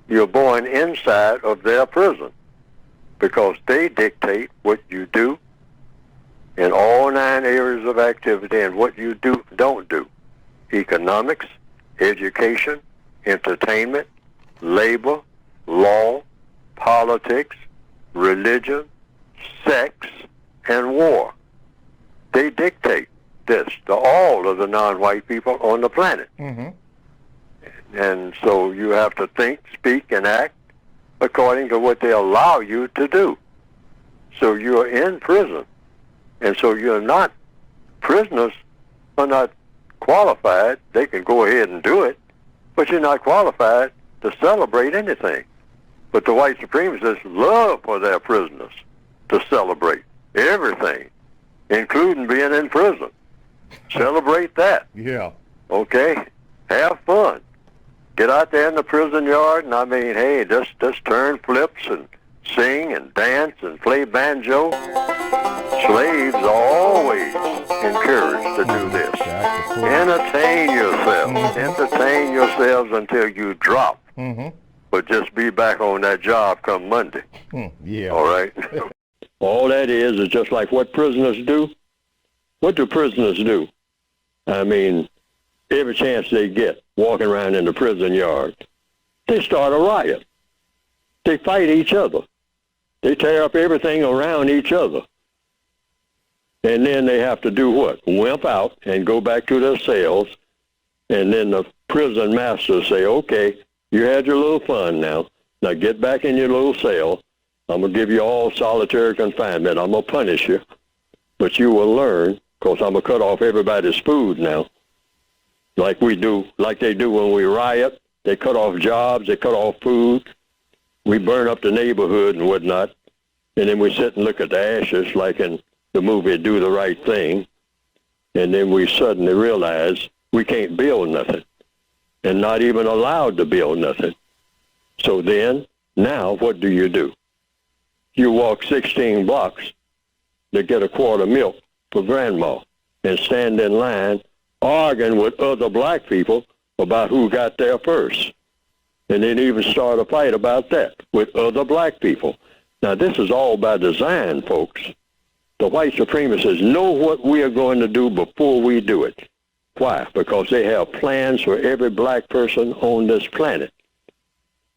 You're born inside of their prison because they dictate what you do in all 9 areas of activity and what you don't do. Economics, education, entertainment, labor, law, politics, religion, sex, and war. They dictate this to all of the non-white people on the planet. And so you have to think, speak, and act according to what they allow you to do. So you're in prison. And so you're not, prisoners are not qualified. They can go ahead and do it, but you're not qualified to celebrate anything. But the white supremacists love for their prisoners to celebrate everything, including being in prison. Celebrate that. Yeah. Okay? Have fun. Get out there in the prison yard, and I mean, hey, just turn flips and sing and dance and play banjo. Slaves are always encouraged to do this. Entertain yourselves. Entertain yourselves until you drop. But just be back on that job come Monday. Yeah. All right? All that is just like what prisoners do. What do prisoners do? I mean, every chance they get walking around in the prison yard, they start a riot. They fight each other. They tear up everything around each other. And then they have to do what? Wimp out and go back to their cells. And then the prison masters say, okay, you had your little fun now. Now get back in your little cell. I'm going to give you all solitary confinement. I'm going to punish you. But you will learn, because I'm going to cut off everybody's food now. like we do, like they do when we riot. They cut off jobs, they cut off food. We burn up the neighborhood and whatnot. And then we sit and look at the ashes like in the movie Do the Right Thing. And then we suddenly realize we can't build nothing and not even allowed to build nothing. So then, now what do? You walk 16 blocks to get a quart of milk for grandma and stand in line arguing with other black people about who got there first. And then even start a fight about that with other black people. Now, this is all by design, folks. The white supremacists know what we are going to do before we do it. Why? Because they have plans for every black person on this planet.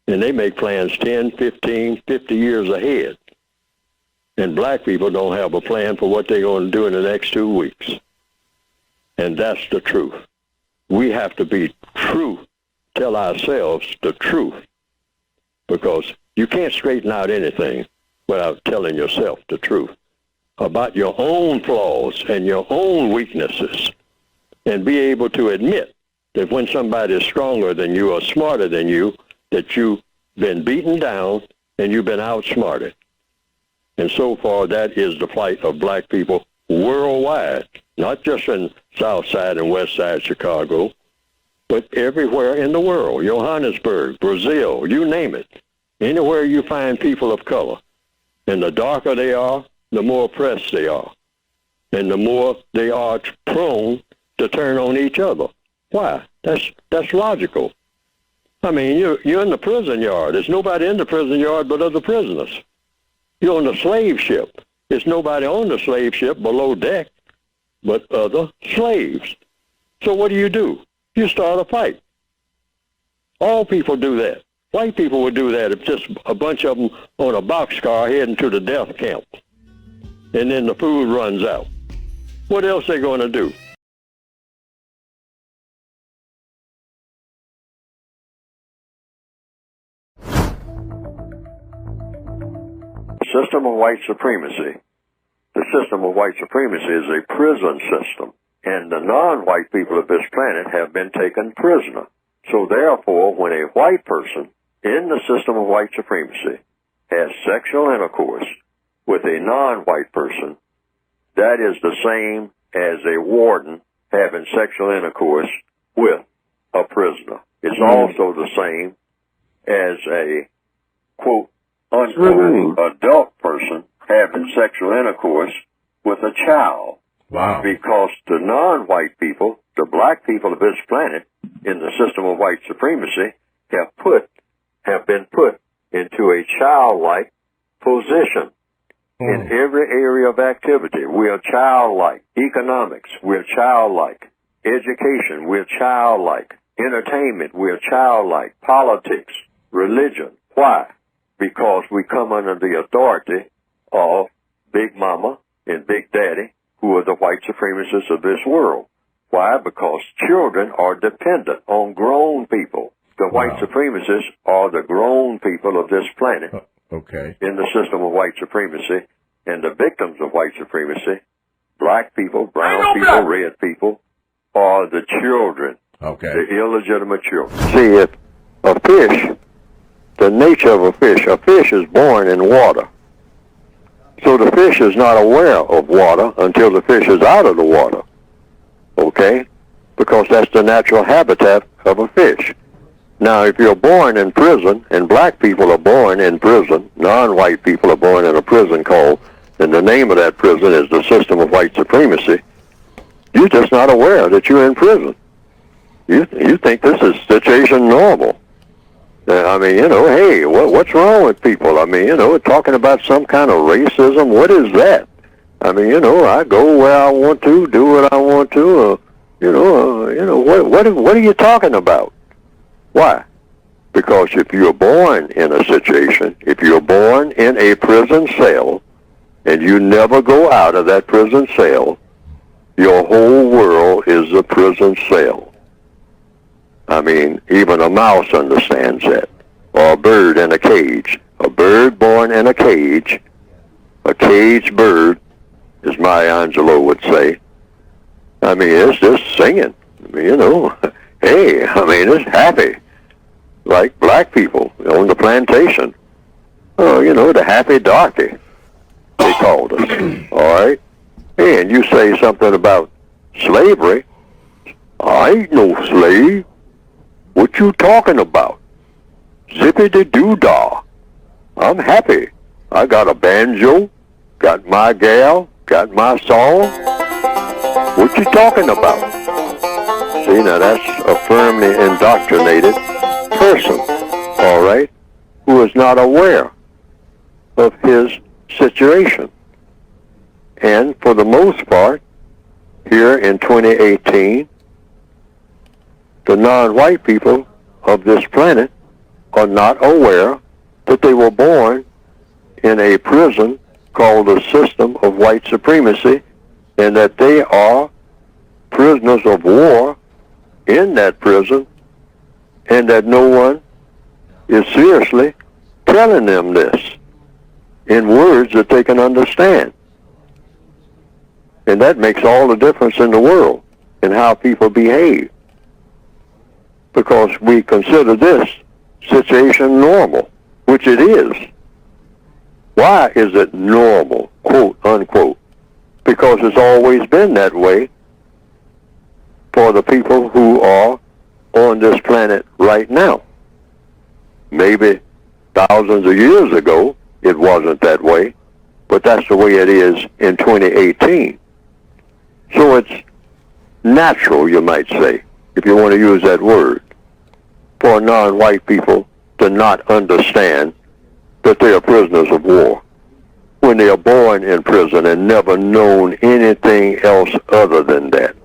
And they make plans 10, 15, 50 years ahead. And black people don't have a plan for what they're going to do in the next 2 weeks. And that's the truth. We have to be true, tell ourselves the truth. Because you can't straighten out anything without telling yourself the truth about your own flaws and your own weaknesses, and be able to admit that when somebody is stronger than you or smarter than you, that you've been beaten down and you've been outsmarted. And so far, that is the plight of black people worldwide, not just in South Side and West Side Chicago, but everywhere in the world. Johannesburg, Brazil, you name it. Anywhere you find people of color. And the darker they are, the more oppressed they are. And the more they are prone to turn on each other. Why? That's logical. I mean, you're in the prison yard. There's nobody in the prison yard but other prisoners. You're on the slave ship. There's nobody on the slave ship below deck but other slaves. So what do? You start a fight. All people do that. White people would do that if just a bunch of them on a boxcar heading to the death camp. And then the food runs out. What else are they going to do? System of white supremacy. The system of white supremacy is a prison system, and the non-white people of this planet have been taken prisoner. So therefore, when a white person in the system of white supremacy has sexual intercourse with a non-white person, that is the same as a warden having sexual intercourse with a prisoner. It's also the same as a, quote, unquote, adult person having sexual intercourse with a child. Wow. Because the non-white people, the black people of this planet, in the system of white supremacy, have been put into a childlike position in every area of activity. We are childlike. Economics, we're childlike. Education, we're childlike. Entertainment, we're childlike. Politics, religion. Why? Because we come under the authority of Big Mama and Big Daddy, who are the white supremacists of this world. Why? Because children are dependent on grown people. The white supremacists are the grown people of this planet. Okay. In the system of white supremacy, and the victims of white supremacy, black people, brown people, red people, are the children. Okay. The illegitimate children. See, if a fish, the nature of a fish is born in water. So the fish is not aware of water until the fish is out of the water. Okay? Because that's the natural habitat of a fish. Now, if you're born in prison, and black people are born in prison, non-white people are born in a prison called, and the name of that prison is the system of white supremacy, you're just not aware that you're in prison. You think this is situation normal. I mean, hey, what's wrong with people? I mean, talking about some kind of racism, what is that? I mean, I go where I want to, do what I want to, what are you talking about? Why? Because if you're born in a situation, if you're born in a prison cell, and you never go out of that prison cell, your whole world is a prison cell. I mean, even a mouse understands that. Or a bird in a cage. A bird born in a caged bird, as Maya Angelou would say. I mean, it's just singing. I mean, hey, I mean, it's happy. Like black people on the plantation. Oh, you know, the happy darky, they called us. All right? And you say something about slavery. I ain't no slave. What you talking about? Zippity-doo-dah. I'm happy. I got a banjo, got my gal, got my song. What you talking about? See, now that's a firmly indoctrinated person, all right, who is not aware of his situation. And for the most part, here in 2018, the non-white people of this planet are not aware that they were born in a prison called the system of white supremacy, and that they are prisoners of war in that prison, and that no one is seriously telling them this in words that they can understand. And that makes all the difference in the world in how people behave, because we consider this situation normal, which it is. Why is it normal, quote unquote? Because it's always been that way for the people who are on this planet right now. Maybe thousands of years ago it wasn't that way, but that's the way it is in 2018. So it's natural, you might say, if you want to use that word, for non-white people to not understand that they are prisoners of war when they are born in prison and never known anything else other than that.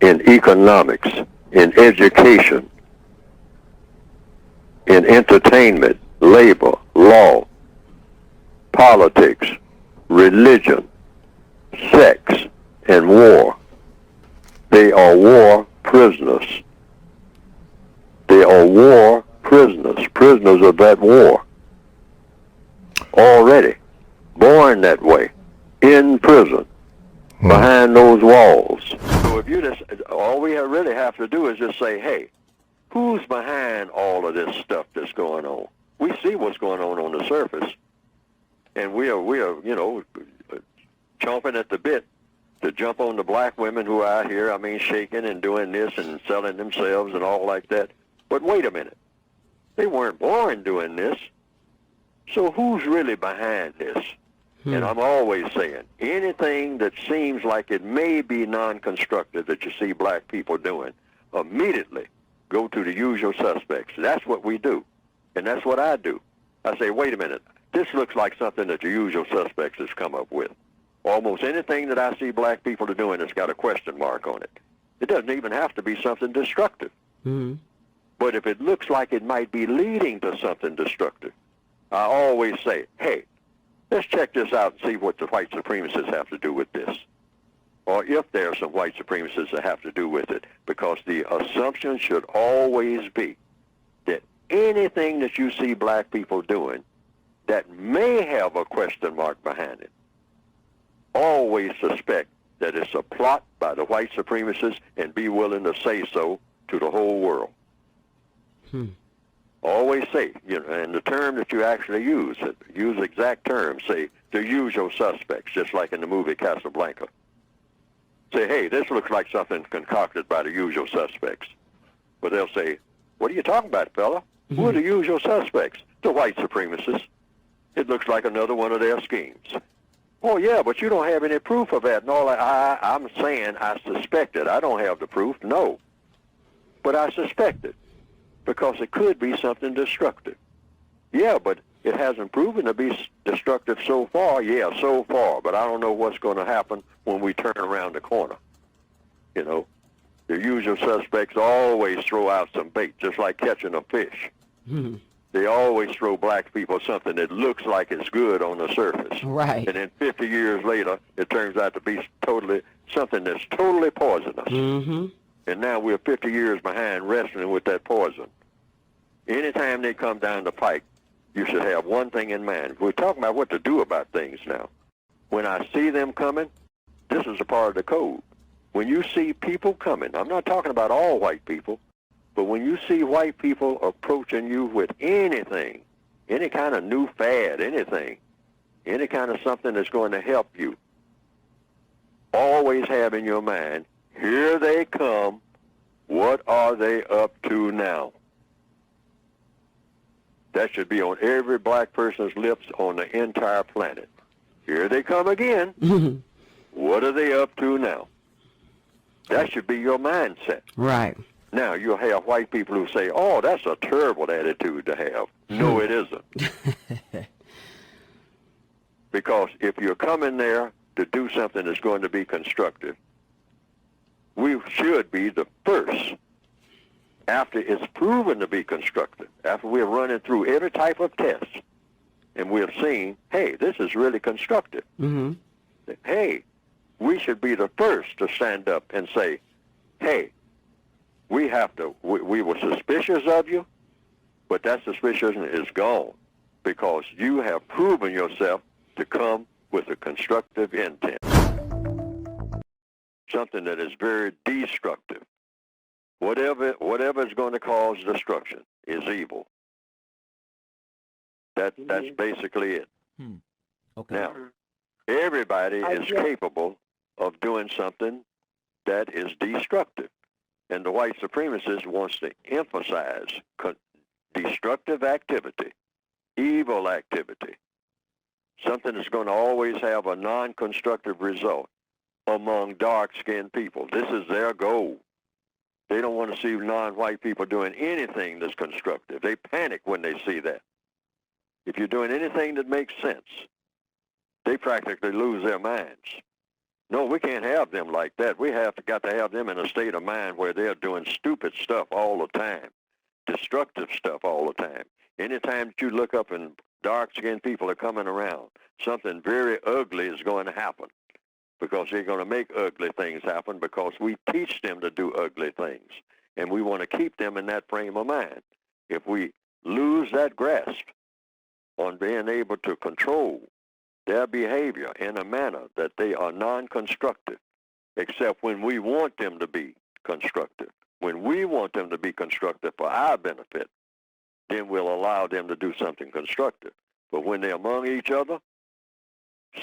In economics, in education, in entertainment, labor, law, politics, religion, sex, and war. They are war prisoners. They are war prisoners, prisoners of that war. Already born that way, in prison, behind those walls. So if you just, all we really have to do is just say, hey, who's behind all of this stuff that's going on? We see what's going on the surface, and we are, you know, chomping at the bit to jump on the black women who are out here, I mean, shaking and doing this and selling themselves and all like that. But wait a minute. They weren't born doing this. So who's really behind this? And I'm always saying, anything that seems like it may be non-constructive that you see black people doing, immediately go to the usual suspects. That's what we do. And that's what I do. I say, wait a minute. This looks like something that the usual suspects has come up with. Almost anything that I see black people are doing has got a question mark on it. It doesn't even have to be something destructive. But if it looks like it might be leading to something destructive, I always say, hey, let's check this out and see what the white supremacists have to do with this. Or if there are some white supremacists that have to do with it. Because the assumption should always be that anything that you see black people doing that may have a question mark behind it, always suspect that it's a plot by the white supremacists and be willing to say so to the whole world. Always say, you know, and the term that you actually use exact terms, say the usual suspects, just like in the movie Casablanca. Say, hey, this looks like something concocted by the usual suspects. But they'll say, what are you talking about, fella? Who are the usual suspects? The white supremacists. It looks like another one of their schemes. Oh, yeah, but you don't have any proof of that and all that. I'm saying I suspect it. I don't have the proof, no. But I suspect it. Because it could be something destructive. Yeah, but it hasn't proven to be destructive so far. Yeah, so far. But I don't know what's going to happen when we turn around the corner. You know, the usual suspects always throw out some bait, just like catching a fish. They always throw black people something that looks like it's good on the surface. Right. And then 50 years later, it turns out to be something that's totally poisonous. And now we're 50 years behind wrestling with that poison. Anytime they come down the pike, you should have one thing in mind. We're talking about what to do about things now. When I see them coming, this is a part of the code. when you see people coming, I'm not talking about all white people, but when you see white people approaching you with anything, any kind of new fad, anything, any kind of something that's going to help you, always have in your mind, here they come, what are they up to now? That should be on every black person's lips on the entire planet. Here they come again. What are they up to now? That should be your mindset. Right. Now, you'll have white people who say, oh, that's a terrible attitude to have. No, it isn't. Because if you're coming there to do something that's going to be constructive, we should be the first, after it's proven to be constructive, after we're running through every type of test, and we've seen, hey, this is really constructive. Mm-hmm. Hey, we should be the first to stand up and say, hey, we were suspicious of you, but that suspicion is gone because you have proven yourself to come with a constructive intent. Something that is very destructive. Whatever is going to cause destruction is evil. That's basically it. Okay. Now, everybody is capable of doing something that is destructive. And the white supremacist wants to emphasize destructive activity, evil activity, something that's going to always have a non-constructive result among dark-skinned people. This is their goal. They don't want to see non-white people doing anything that's constructive. They panic when they see that. If you're doing anything that makes sense, they practically lose their minds. No, we can't have them like that. We got to have them in a state of mind where they're doing stupid stuff all the time, destructive stuff all the time. Anytime that you look up and dark-skinned people are coming around, something very ugly is going to happen because they're going to make ugly things happen because we teach them to do ugly things, and we want to keep them in that frame of mind. If we lose that grasp on being able to control their behavior in a manner that they are non-constructive, except when we want them to be constructive. When we want them to be constructive for our benefit, then we'll allow them to do something constructive. But when they're among each other,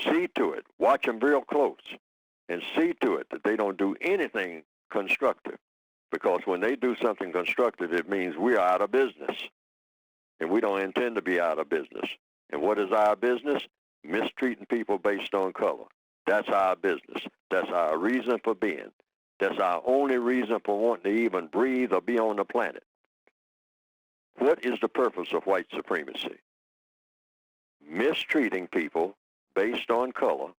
see to it, watch them real close, and see to it that they don't do anything constructive. Because when they do something constructive, it means we're out of business. And we don't intend to be out of business. And what is our business? Mistreating people based on color. That's our business. That's our reason for being. That's our only reason for wanting to even breathe or be on the planet. What is the purpose of white supremacy? Mistreating people based on color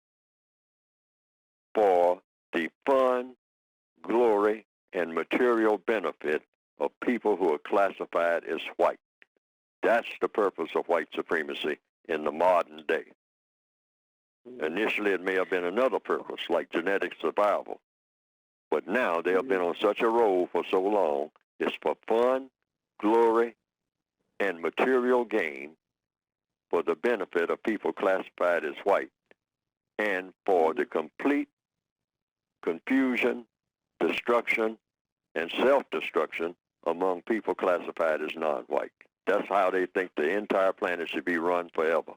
for the fun, glory, and material benefit of people who are classified as white. That's the purpose of white supremacy in the modern day. Initially, it may have been another purpose, like genetic survival. But now they have been on such a roll for so long, it's for fun, glory, and material gain for the benefit of people classified as white, and for the complete confusion, destruction, and self-destruction among people classified as non-white. That's how they think the entire planet should be run forever.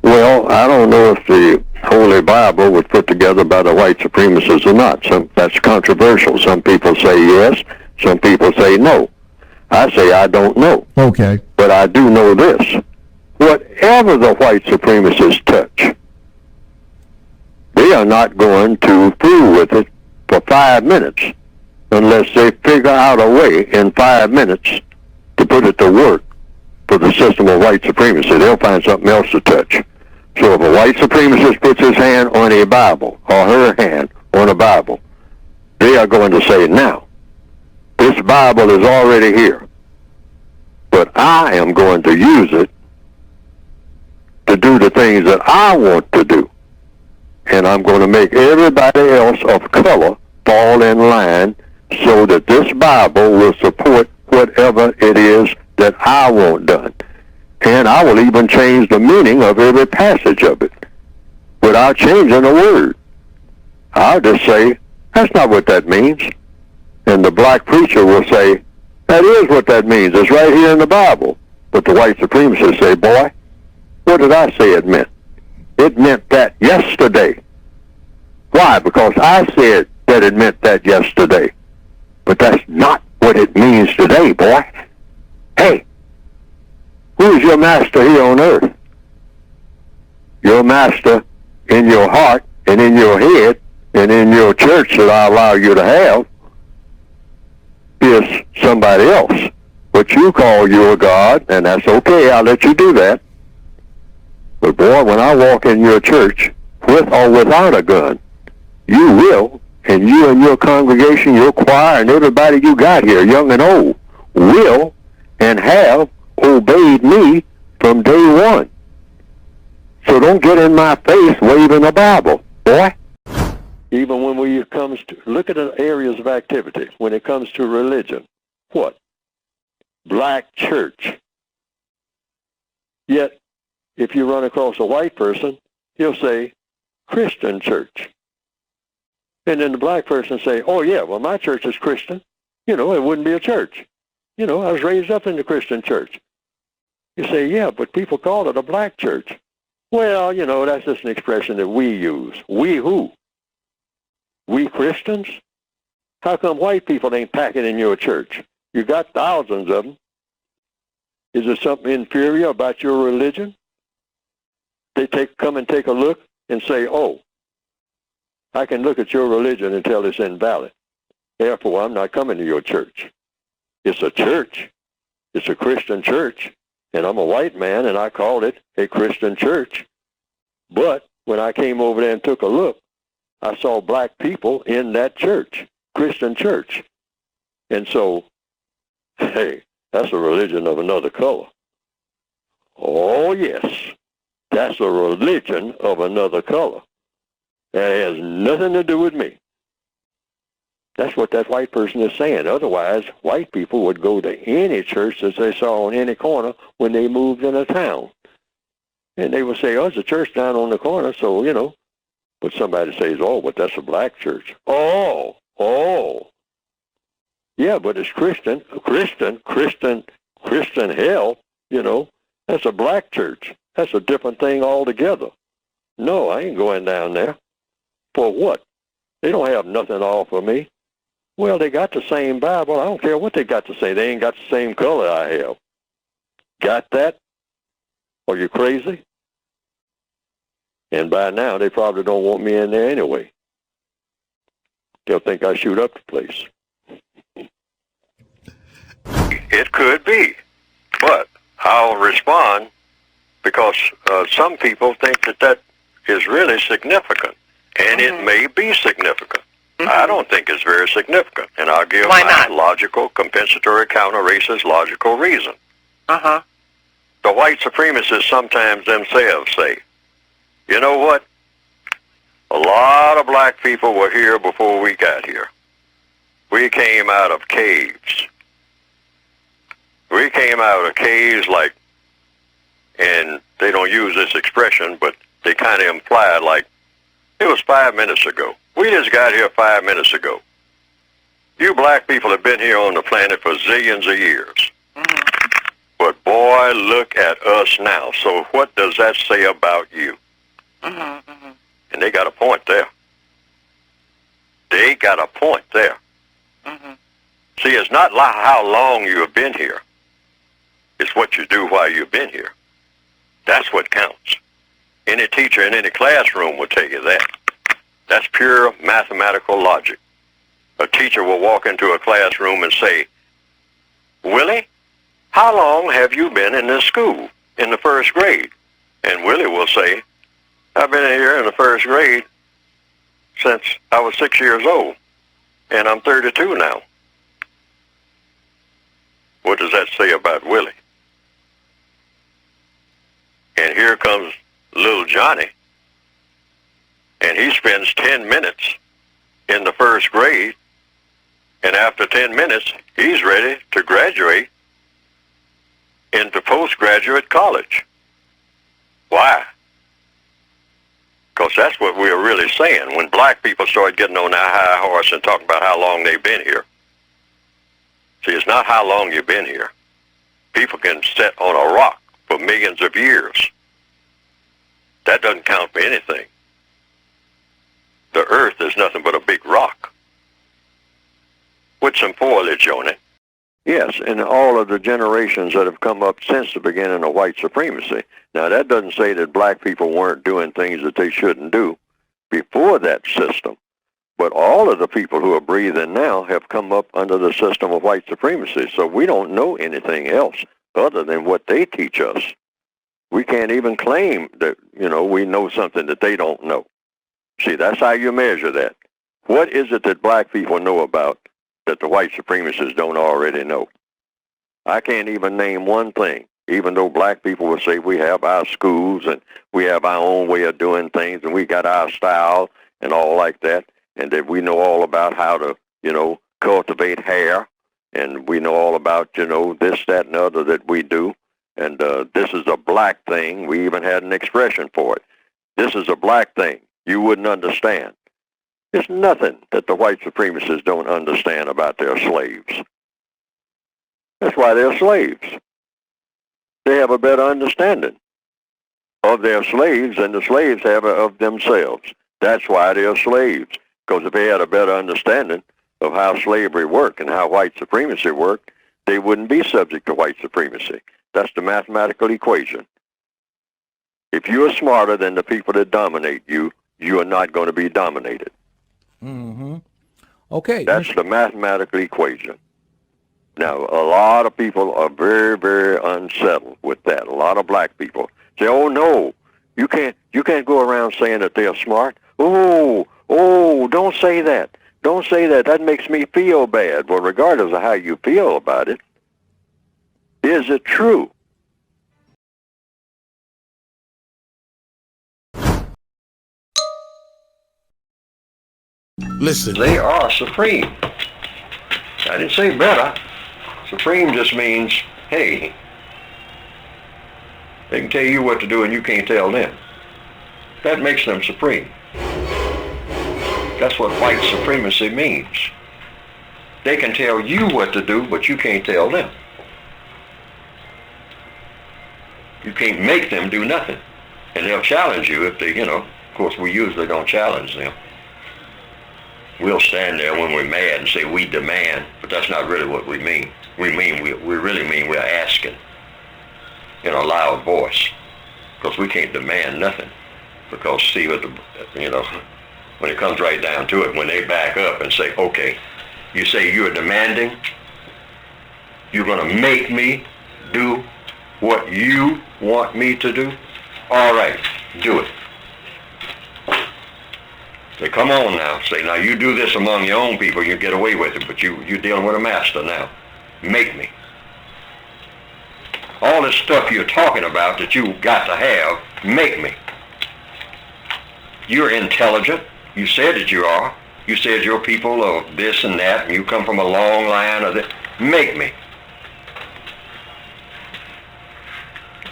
Well, I don't know if the Holy Bible was put together by the white supremacists or not. That's controversial. Some people say yes, some people say no. I say I don't know. Okay. But I do know this. Whatever the white supremacists touch, they are not going to fool with it for 5 minutes unless they figure out a way in 5 minutes to put it to work for the system of white supremacy. They'll find something else to touch. So if a white supremacist puts his hand on a Bible or her hand on a Bible, they are going to say, now, this Bible is already here, but I am going to use it to do the things that I want to do. And I'm going to make everybody else of color fall in line so that this Bible will support whatever it is that I want done. And I will even change the meaning of every passage of it. without changing a word. I'll just say, that's not what that means. And the black preacher will say, that is what that means. It's right here in the Bible. But the white supremacists say, boy, what did I say it meant? It meant that yesterday. Why? Because I said that it meant that yesterday. But that's not what it means today, boy. Hey, who's your master here on earth? Your master in your heart and in your head and in your church that I allow you to have is somebody else. But you call your God, and that's okay, I'll let you do that. But boy, when I walk in your church, with or without a gun, you will, and you and your congregation, your choir, and everybody you got here, young and old, will and have obeyed me from day one. So don't get in my face waving a Bible, boy. Even when it comes to, look at the areas of activity, when it comes to religion, what? Black church. Yet, if you run across a white person, he'll say, Christian church. And then the black person say, oh yeah, well my church is Christian. You know, it wouldn't be a church. You know, I was raised up in the Christian church. You say, yeah, but people call it a black church. Well, you know, that's just an expression that we use. We who? We Christians? How come white people ain't packing in your church? You got thousands of them. Is there something inferior about your religion? They come and take a look and say, oh, I can look at your religion and tell it's invalid. Therefore, I'm not coming to your church. It's a church. It's a Christian church. And I'm a white man, and I called it a Christian church. But when I came over there and took a look, I saw black people in that church, Christian church. And so, hey, that's a religion of another color. Oh, yes, that's a religion of another color. That has nothing to do with me. That's what that white person is saying. Otherwise, white people would go to any church that they saw on any corner when they moved in a town. And they would say, oh, there's a church down on the corner, so, you know. But somebody says, oh, but that's a black church. Oh. Yeah, but it's Christian hell, you know. That's a black church. That's a different thing altogether. No, I ain't going down there. For what? They don't have nothing to offer me. Well, they got the same Bible. I don't care what they got to say. They ain't got the same color I have. Got that? Are you crazy? And by now, they probably don't want me in there anyway. They'll think I shoot up the place. It could be, but I'll respond because some people think that is really significant, and it may be significant. I don't think it's very significant, and I'll give my logical, compensatory, counter-racist, logical reason. The white supremacists sometimes themselves say, you know what? A lot of black people were here before we got here. We came out of caves. We came out of caves like, and they don't use this expression, but they kind of imply it like, it was 5 minutes ago. We just got here 5 minutes ago. You black people have been here on the planet for zillions of years. But boy, look at us now. So what does that say about you? And they got a point there. They got a point there. See, it's not how long you have been here. It's what you do while you've been here. That's what counts. Any teacher in any classroom will tell you that. That's pure mathematical logic. A teacher will walk into a classroom and say, Willie, how long have you been in this school, in the first grade? And Willie will say, I've been here in the first grade since I was 6 years old, and I'm 32 now. What does that say about Willie? And here comes little Johnny, and he spends 10 minutes in the first grade, and after 10 minutes, he's ready to graduate into postgraduate college. Why? Because that's what we're really saying. When black people start getting on that high horse and talking about how long they've been here. See, it's not how long you've been here. People can sit on a rock for millions of years. That doesn't count for anything. The earth is nothing but a big rock with some foliage on it. Yes, and all of the generations that have come up since the beginning of white supremacy. Now, that doesn't say that black people weren't doing things that they shouldn't do before that system. But all of the people who are breathing now have come up under the system of white supremacy. So we don't know anything else other than what they teach us. We can't even claim that, we know something that they don't know. See, that's how you measure that. What is it that black people know about that the white supremacists don't already know? I can't even name one thing, even though black people will say we have our schools and we have our own way of doing things and we got our style and all like that, and that we know all about how to, cultivate hair, and we know all about, this, that, and other that we do, and this is a black thing. We even had an expression for it. This is a black thing. You wouldn't understand. There's nothing that the white supremacists don't understand about their slaves. That's why they're slaves. They have a better understanding of their slaves than the slaves have of themselves. That's why they're slaves. Because if they had a better understanding of how slavery worked and how white supremacy worked, they wouldn't be subject to white supremacy. That's the mathematical equation. If you are smarter than the people that dominate you, you are not going to be dominated. Mm-hmm. Okay. That's the mathematical equation. Now, a lot of people are very, very unsettled with that. A lot of black people say, "Oh no, you can't go around saying that they're smart. Oh, don't say that. Don't say that. That makes me feel bad." Well, regardless of how you feel about it, is it true? Listen. They are supreme. I didn't say better. Supreme just means, hey, they can tell you what to do and you can't tell them. That makes them supreme. That's what white supremacy means. They can tell you what to do, but you can't tell them. You can't make them do nothing. And they'll challenge you if they, of course we usually don't challenge them. We'll stand there when we're mad and say we demand, but that's not really what we mean. We really mean we're asking in a loud voice, because we can't demand nothing. Because see, when it comes right down to it, when they back up and say, okay, you say you're demanding, you're going to make me do what you want me to do? All right, do it. Say, come on now. Say, now you do this among your own people, you get away with it, but you're dealing with a master now. Make me. All this stuff you're talking about that you got to have, make me. You're intelligent. You said that you are. You said your people are this and that, and you come from a long line of this. Make me.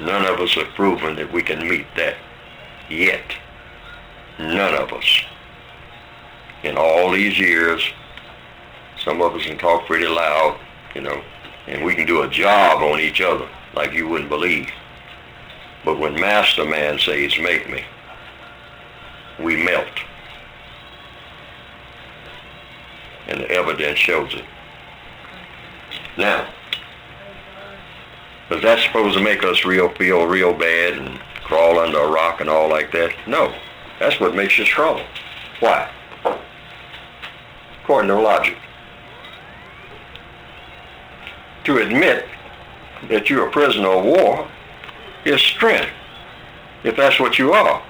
None of us have proven that we can meet that yet. None of us. In all these years, some of us can talk pretty loud, and we can do a job on each other like you wouldn't believe. But when Master Man says, make me, we melt. And the evidence shows it. Now, is that supposed to make us feel real bad and crawl under a rock and all like that? No, that's what makes you strong. Why? According to logic. To admit that you're a prisoner of war is strength, if that's what you are.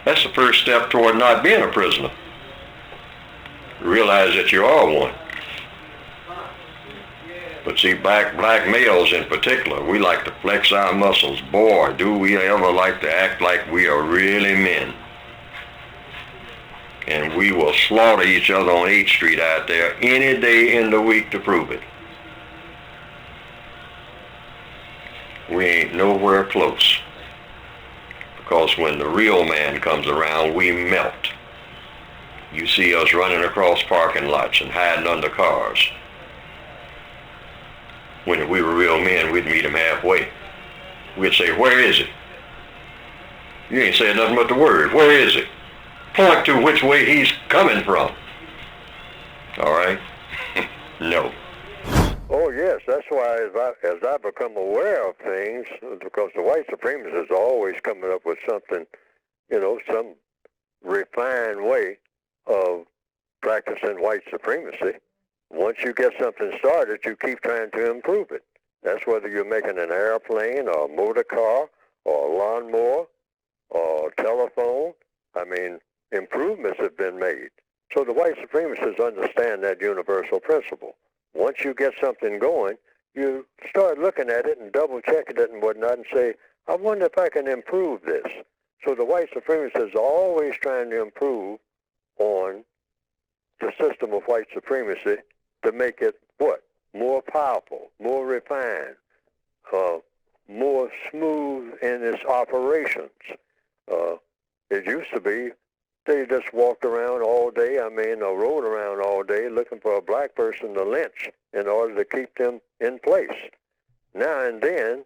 That's the first step toward not being a prisoner. Realize that you are one. But see, black males in particular, we like to flex our muscles. Boy, do we ever like to act like we are really men. And we will slaughter each other on 8th Street out there any day in the week to prove it. We ain't nowhere close. Because when the real man comes around, we melt. You see us running across parking lots and hiding under cars. When we were real men, we'd meet him halfway. We'd say, where is he? You ain't saying nothing but the word. Where is he? Point to which way he's coming from. All right? No. Oh, yes. That's why as I become aware of things, because the white supremacists are always coming up with something, some refined way of practicing white supremacy. Once you get something started, you keep trying to improve it. That's whether you're making an airplane or a motor car or a lawnmower or a telephone. I mean, improvements have been made. So the white supremacists understand that universal principle. Once you get something going, you start looking at it and double-checking it and whatnot and say, I wonder if I can improve this. So the white supremacists are always trying to improve on the system of white supremacy to make it, what? More powerful, more refined, more smooth in its operations. It used to be they just walked around all day, or rode around all day looking for a black person to lynch in order to keep them in place. Now and then,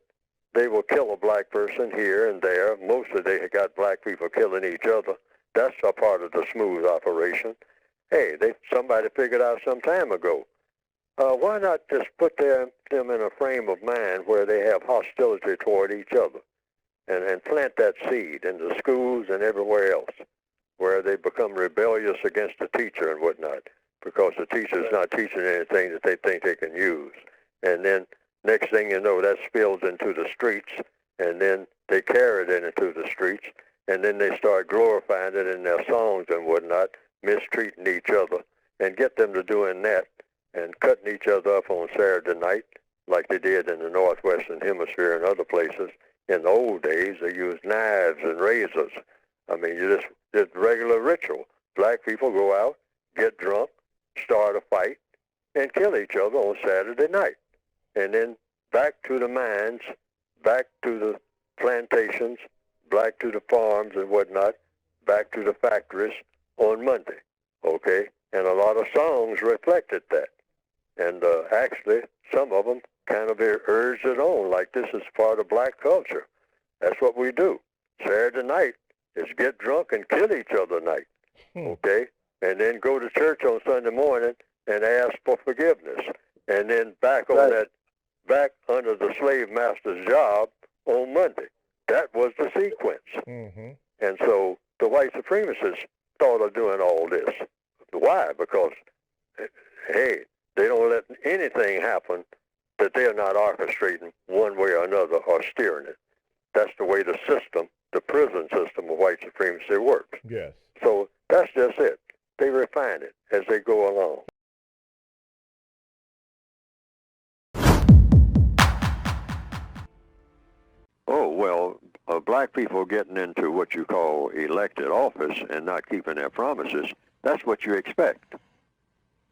they will kill a black person here and there. Mostly they got black people killing each other. That's a part of the smooth operation. Hey, somebody figured out some time ago. Why not just put them in a frame of mind where they have hostility toward each other and plant that seed in the schools and everywhere else where they become rebellious against the teacher and whatnot because the teacher's not teaching anything that they think they can use. And then next thing you know, that spills into the streets, and then they carry it into the streets, and then they start glorifying it in their songs and whatnot, mistreating each other, and get them to doing that and cutting each other up on Saturday night like they did in the Northwestern Hemisphere and other places. In the old days, they used knives and razors. I mean, you just regular ritual. Black people go out, get drunk, start a fight, and kill each other on Saturday night. And then back to the mines, back to the plantations, back to the farms and whatnot, back to the factories on Monday, okay? And a lot of songs reflected that. And actually, some of them kind of urged it on, like this is part of black culture. That's what we do. Saturday night is get drunk and kill each other night, okay? And then go to church on Sunday morning and ask for forgiveness. And then back on that, back under the slave master's job on Monday. That was the sequence. Mm-hmm. And so the white supremacists thought of doing all this. Why? Because, hey, they don't let anything happen that they're not orchestrating one way or another or steering it. That's the way the system, the prison system of white supremacy works. Yes. So that's just it. They refine it as they go along. Oh, well, black people getting into what you call elected office and not keeping their promises, that's what you expect.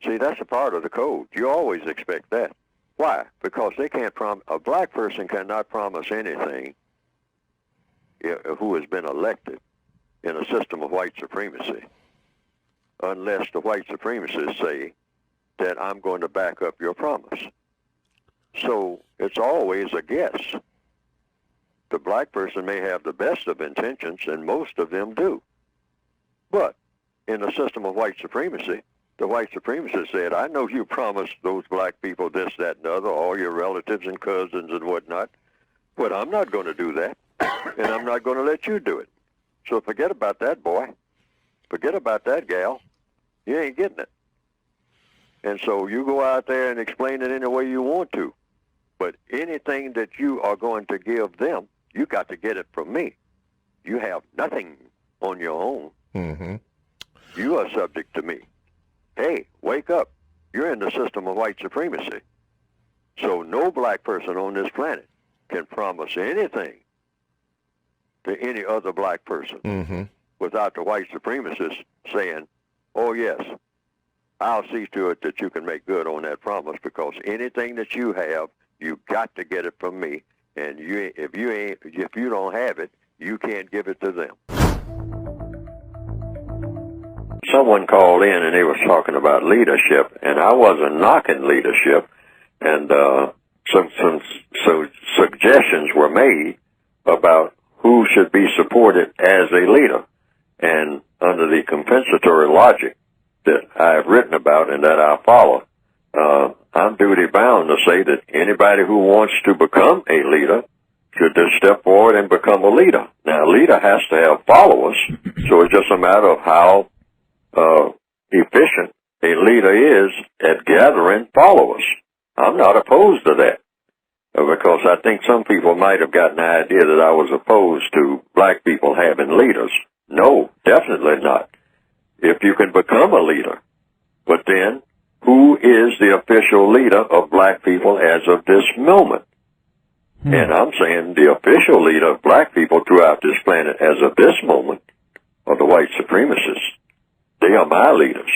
See, that's a part of the code. You always expect that. Why? Because they can't a black person cannot promise anything who has been elected in a system of white supremacy unless the white supremacists say that I'm going to back up your promise. So it's always a guess. The black person may have the best of intentions, and most of them do. But in a system of white supremacy, the white supremacists said, I know you promised those black people this, that, and the other, all your relatives and cousins and whatnot, but I'm not going to do that, and I'm not going to let you do it. So forget about that, boy. Forget about that, gal. You ain't getting it. And so you go out there and explain it any way you want to. But anything that you are going to give them, you got to get it from me. You have nothing on your own. Mm-hmm. You are subject to me. Hey, wake up. You're in the system of white supremacy. So no black person on this planet can promise anything to any other black person without the white supremacists saying, oh, yes, I'll see to it that you can make good on that promise because anything that you have, you got to get it from me. And if you don't have it, You can't give it to them. Someone called in and they was talking about leadership, and I wasn't knocking leadership, and some suggestions were made about who should be supported as a leader. And under the compensatory logic that I've written about and that I follow, I'm duty bound to say that anybody who wants to become a leader should just step forward and become a leader. Now, a leader has to have followers, so it's just a matter of how efficient a leader is at gathering followers. I'm not opposed to that, because I think some people might have gotten the idea that I was opposed to black people having leaders. No, definitely not. If you can become a leader, but then who is the official leader of black people as of this moment? And I'm saying the official leader of black people throughout this planet as of this moment are the white supremacists. They are my leaders.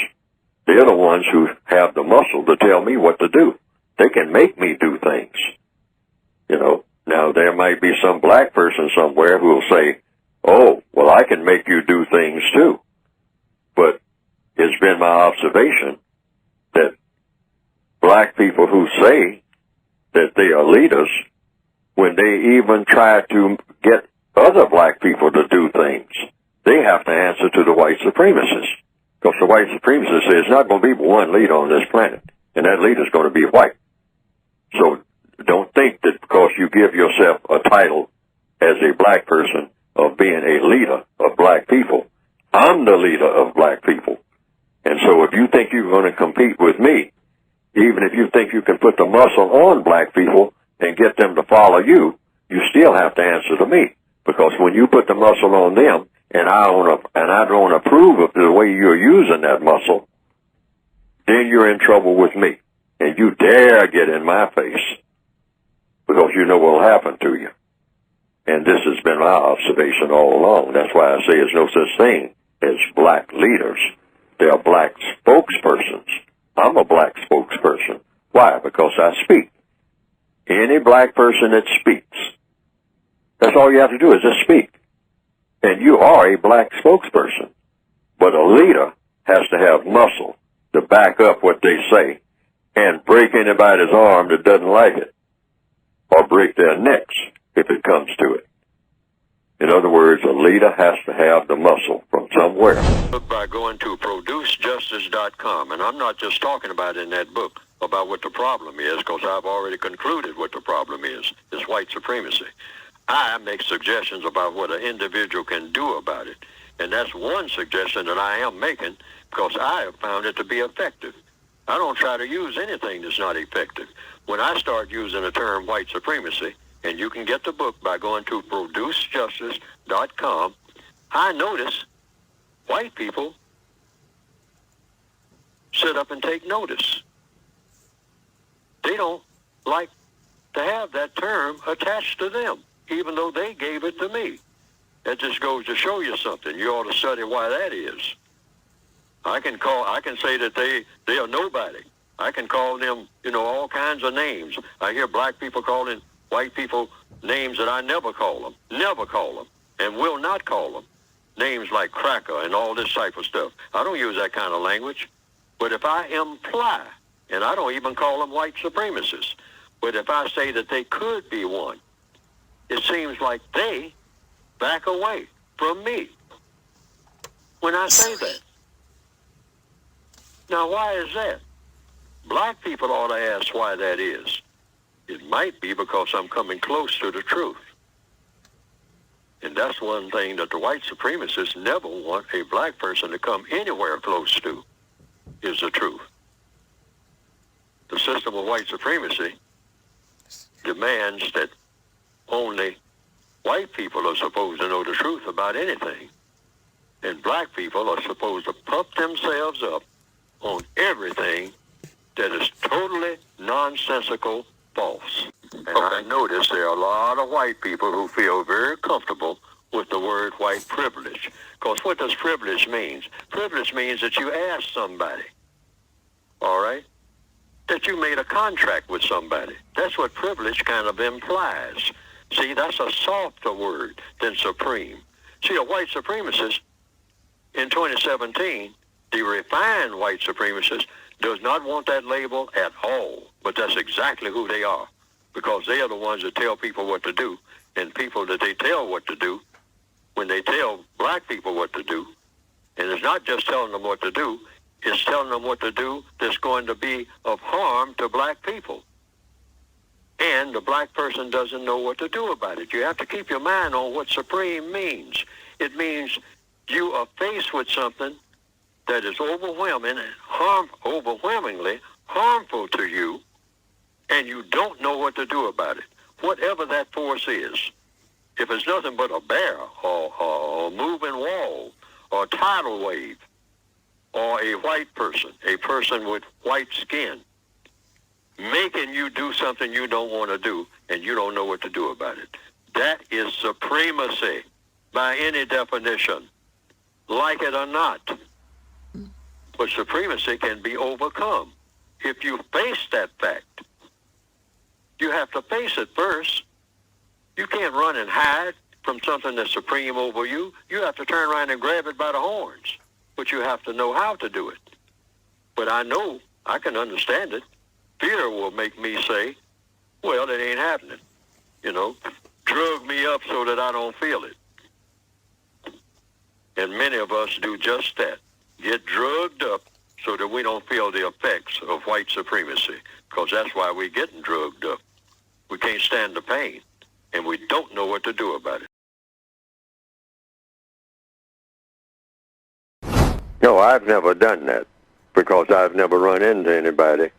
They're the ones who have the muscle to tell me what to do. They can make me do things. You know, now there might be some black person somewhere who will say, oh, well, I can make you do things too. But it's been my observation that black people who say that they are leaders, when they even try to get other black people to do things, they have to answer to the white supremacists. Because the white supremacists say it's not going to be one leader on this planet, and that leader is going to be white. So don't think that because you give yourself a title as a black person of being a leader of black people, I'm the leader of black people. And so if you think you're going to compete with me, even if you think you can put the muscle on black people and get them to follow you, you still have to answer to me. Because when you put the muscle on them, and I don't approve of the way you're using that muscle, then you're in trouble with me. And you dare get in my face, because you know what will happen to you. And this has been my observation all along. That's why I say there's no such thing as black leaders. There are black spokespersons. I'm a black spokesperson. Why? Because I speak. Any black person that speaks, that's all you have to do is just speak. And you are a black spokesperson. But a leader has to have muscle to back up what they say and break anybody's arm that doesn't like it, or break their necks if it comes to it. In other words, a leader has to have the muscle from somewhere. By going to producejustice.com, and I'm not just talking about in that book about what the problem is, because I've already concluded what the problem is white supremacy. I make suggestions about what an individual can do about it, and that's one suggestion that I am making, because I have found it to be effective. I don't try to use anything that's not effective. When I start using the term white supremacy, and you can get the book by going to producejustice.com, I notice white people sit up and take notice. They don't like to have that term attached to them, even though they gave it to me. That just goes to show you something. You ought to study why that is. I can say that they are nobody. I can call them, all kinds of names. I hear black people calling white people names that I never call them, and will not call them. Names like cracker and all this type of stuff. I don't use that kind of language. But if I imply, and I don't even call them white supremacists, but if I say that they could be one, it seems like they back away from me when I say that. Now, why is that? Black people ought to ask why that is. It might be because I'm coming close to the truth. And that's one thing that the white supremacists never want a black person to come anywhere close to, is the truth. The system of white supremacy demands that only white people are supposed to know the truth about anything. And black people are supposed to pump themselves up on everything that is totally nonsensical false. And I notice there are a lot of white people who feel very comfortable with the word white privilege. Because what does privilege mean? Privilege means that you asked somebody, all right, that you made a contract with somebody. That's what privilege kind of implies. See, that's a softer word than supreme. See, a white supremacist in 2017, the refined white supremacist, does not want that label at all, but that's exactly who they are, because they are the ones that tell people what to do, and people that they tell what to do, when they tell black people what to do, and it's not just telling them what to do, it's telling them what to do that's going to be of harm to black people. And the black person doesn't know what to do about it. You have to keep your mind on what supreme means. It means you are faced with something that is overwhelmingly harmful to you, and you don't know what to do about it, whatever that force is. If it's nothing but a bear or a moving wall or a tidal wave or a white person, a person with white skin, making you do something you don't want to do and you don't know what to do about it. That is supremacy by any definition, like it or not. But supremacy can be overcome. If you face that fact, you have to face it first. You can't run and hide from something that's supreme over you. You have to turn around and grab it by the horns. But you have to know how to do it. But I know, I can understand it. Fear will make me say, well, it ain't happening. You know, drug me up so that I don't feel it. And many of us do just that. Get drugged up so that we don't feel the effects of white supremacy, because that's why we're getting drugged up. We can't stand the pain, and we don't know what to do about it. No, I've never done that, because I've never run into anybody,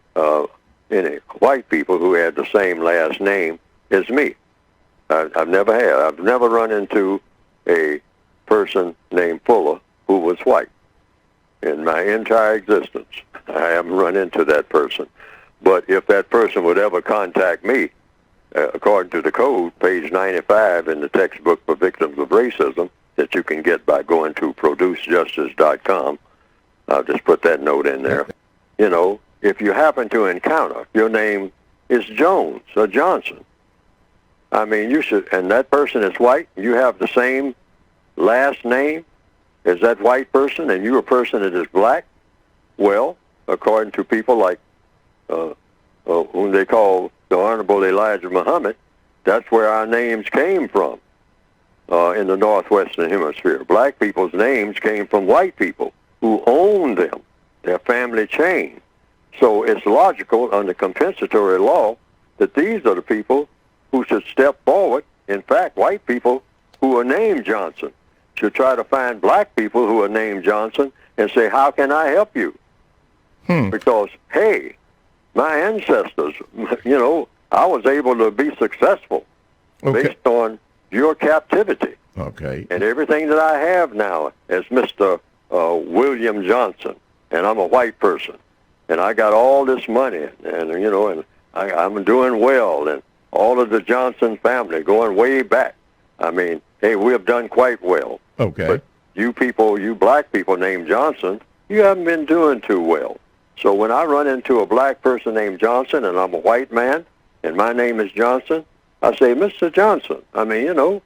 any white people who had the same last name as me. I've never had. I've never run into a person named Fuller who was white. In my entire existence, I haven't run into that person. But if that person would ever contact me, according to the code, page 95 in the textbook for victims of racism, that you can get by going to producejustice.com, I'll just put that note in there. You know, if you happen to encounter, your name is Jones or Johnson, I mean, you should, and that person is white, you have the same last name as that white person, and you're a person that is black, well, according to people like whom they call the Honorable Elijah Muhammad, that's where our names came from in the Northwestern Hemisphere. Black people's names came from white people who owned them, their family chain. So it's logical under compensatory law that these are the people who should step forward. In fact, white people who are named Johnson should try to find black people who are named Johnson and say, how can I help you? Because, hey, my ancestors, you know, I was able to be successful based on your captivity. Okay. And everything that I have now as Mr. William Johnson, and I'm a white person, and I got all this money, and you know, and I'm doing well, and all of the Johnson family going way back. I mean, hey, we have done quite well. Okay. But you people, you black people named Johnson, you haven't been doing too well. So when I run into a black person named Johnson, and I'm a white man, and my name is Johnson, I say, Mr. Johnson, I mean, you know,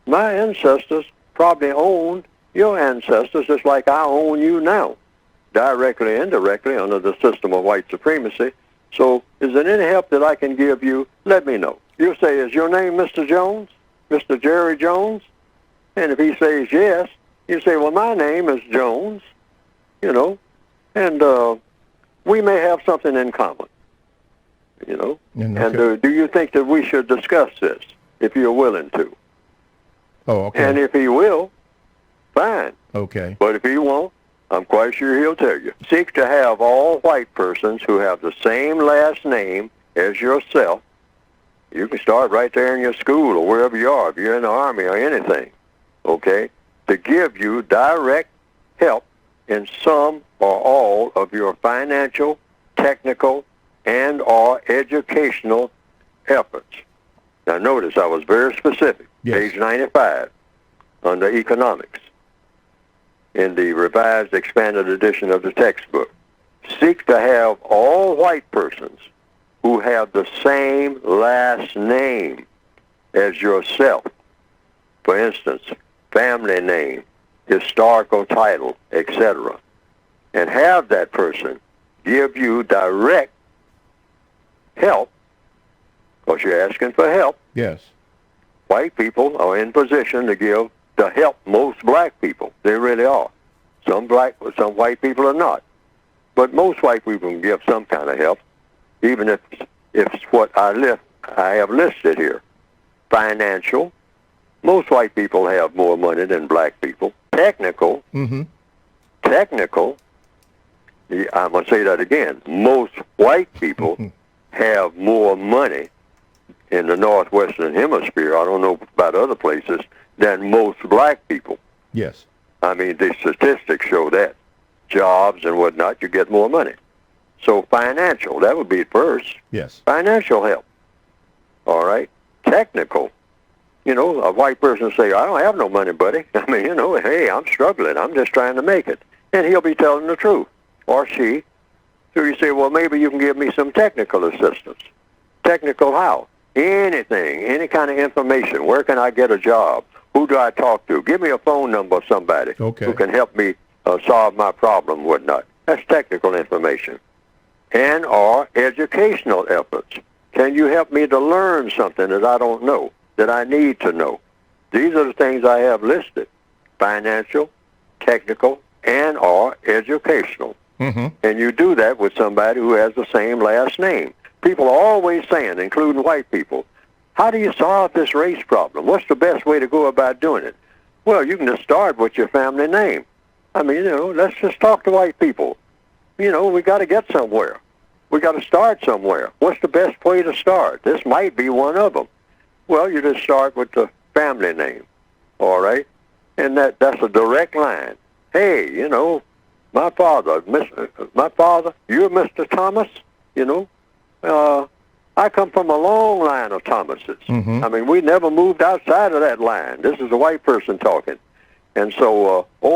my ancestors probably owned your ancestors just like I own you now, directly, indirectly, under the system of white supremacy. So is there any help that I can give you? Let me know. You say, is your name Mr. Jones? Mr. Jerry Jones? And if he says yes, you say, well, my name is Jones, you know, and we may have something in common, you know. And do you think that we should discuss this, if you're willing to? Oh, okay. And if he will, fine. Okay. But if he won't, I'm quite sure he'll tell you. Seek to have all white persons who have the same last name as yourself. You can start right there in your school or wherever you are, if you're in the Army or anything, okay, to give you direct help in some or all of your financial, technical, and or educational efforts. Now notice I was very specific. Yes. Page 95 under economics in the revised expanded edition of the textbook. Seek to have all white persons who have the same last name as yourself. For instance, family name, historical title, etc. And have that person give you direct help, because you're asking for help. Yes. White people are in position to give the help most black people. They really are. Some white people are not. But most white people can give some kind of help, even if it's what I have listed here. Financial. Most white people have more money than black people. Technical. Mm-hmm. Technical. I'm going to say that again. Most white people have more money in the northwestern hemisphere, I don't know about other places, than most black people. Yes. I mean, the statistics show that. Jobs and whatnot, you get more money. So financial, that would be first. Yes. Financial help. All right? Technical. You know, a white person say, I don't have no money, buddy. I mean, you know, hey, I'm struggling. I'm just trying to make it. And he'll be telling the truth. Or she. So you say, well, maybe you can give me some technical assistance. Technical how? Anything, any kind of information. Where can I get a job? Who do I talk to? Give me a phone number of somebody who can help me solve my problem, whatnot. That's technical information. And or educational efforts. Can you help me to learn something that I don't know, that I need to know? These are the things I have listed. Financial, technical, and or educational. Mm-hmm. And you do that with somebody who has the same last name. People are always saying, including white people, how do you solve this race problem? What's the best way to go about doing it? Well, you can just start with your family name. I mean, you know, let's just talk to white people. You know, we got to get somewhere. We got to start somewhere. What's the best way to start? This might be one of them. Well, you just start with the family name, all right? And that's a direct line. Hey, you know, my father, you're Mr. Thomas, you know. I come from a long line of Thomases. Mm-hmm. I mean, we never moved outside of that line. This is a white person talking. And so, the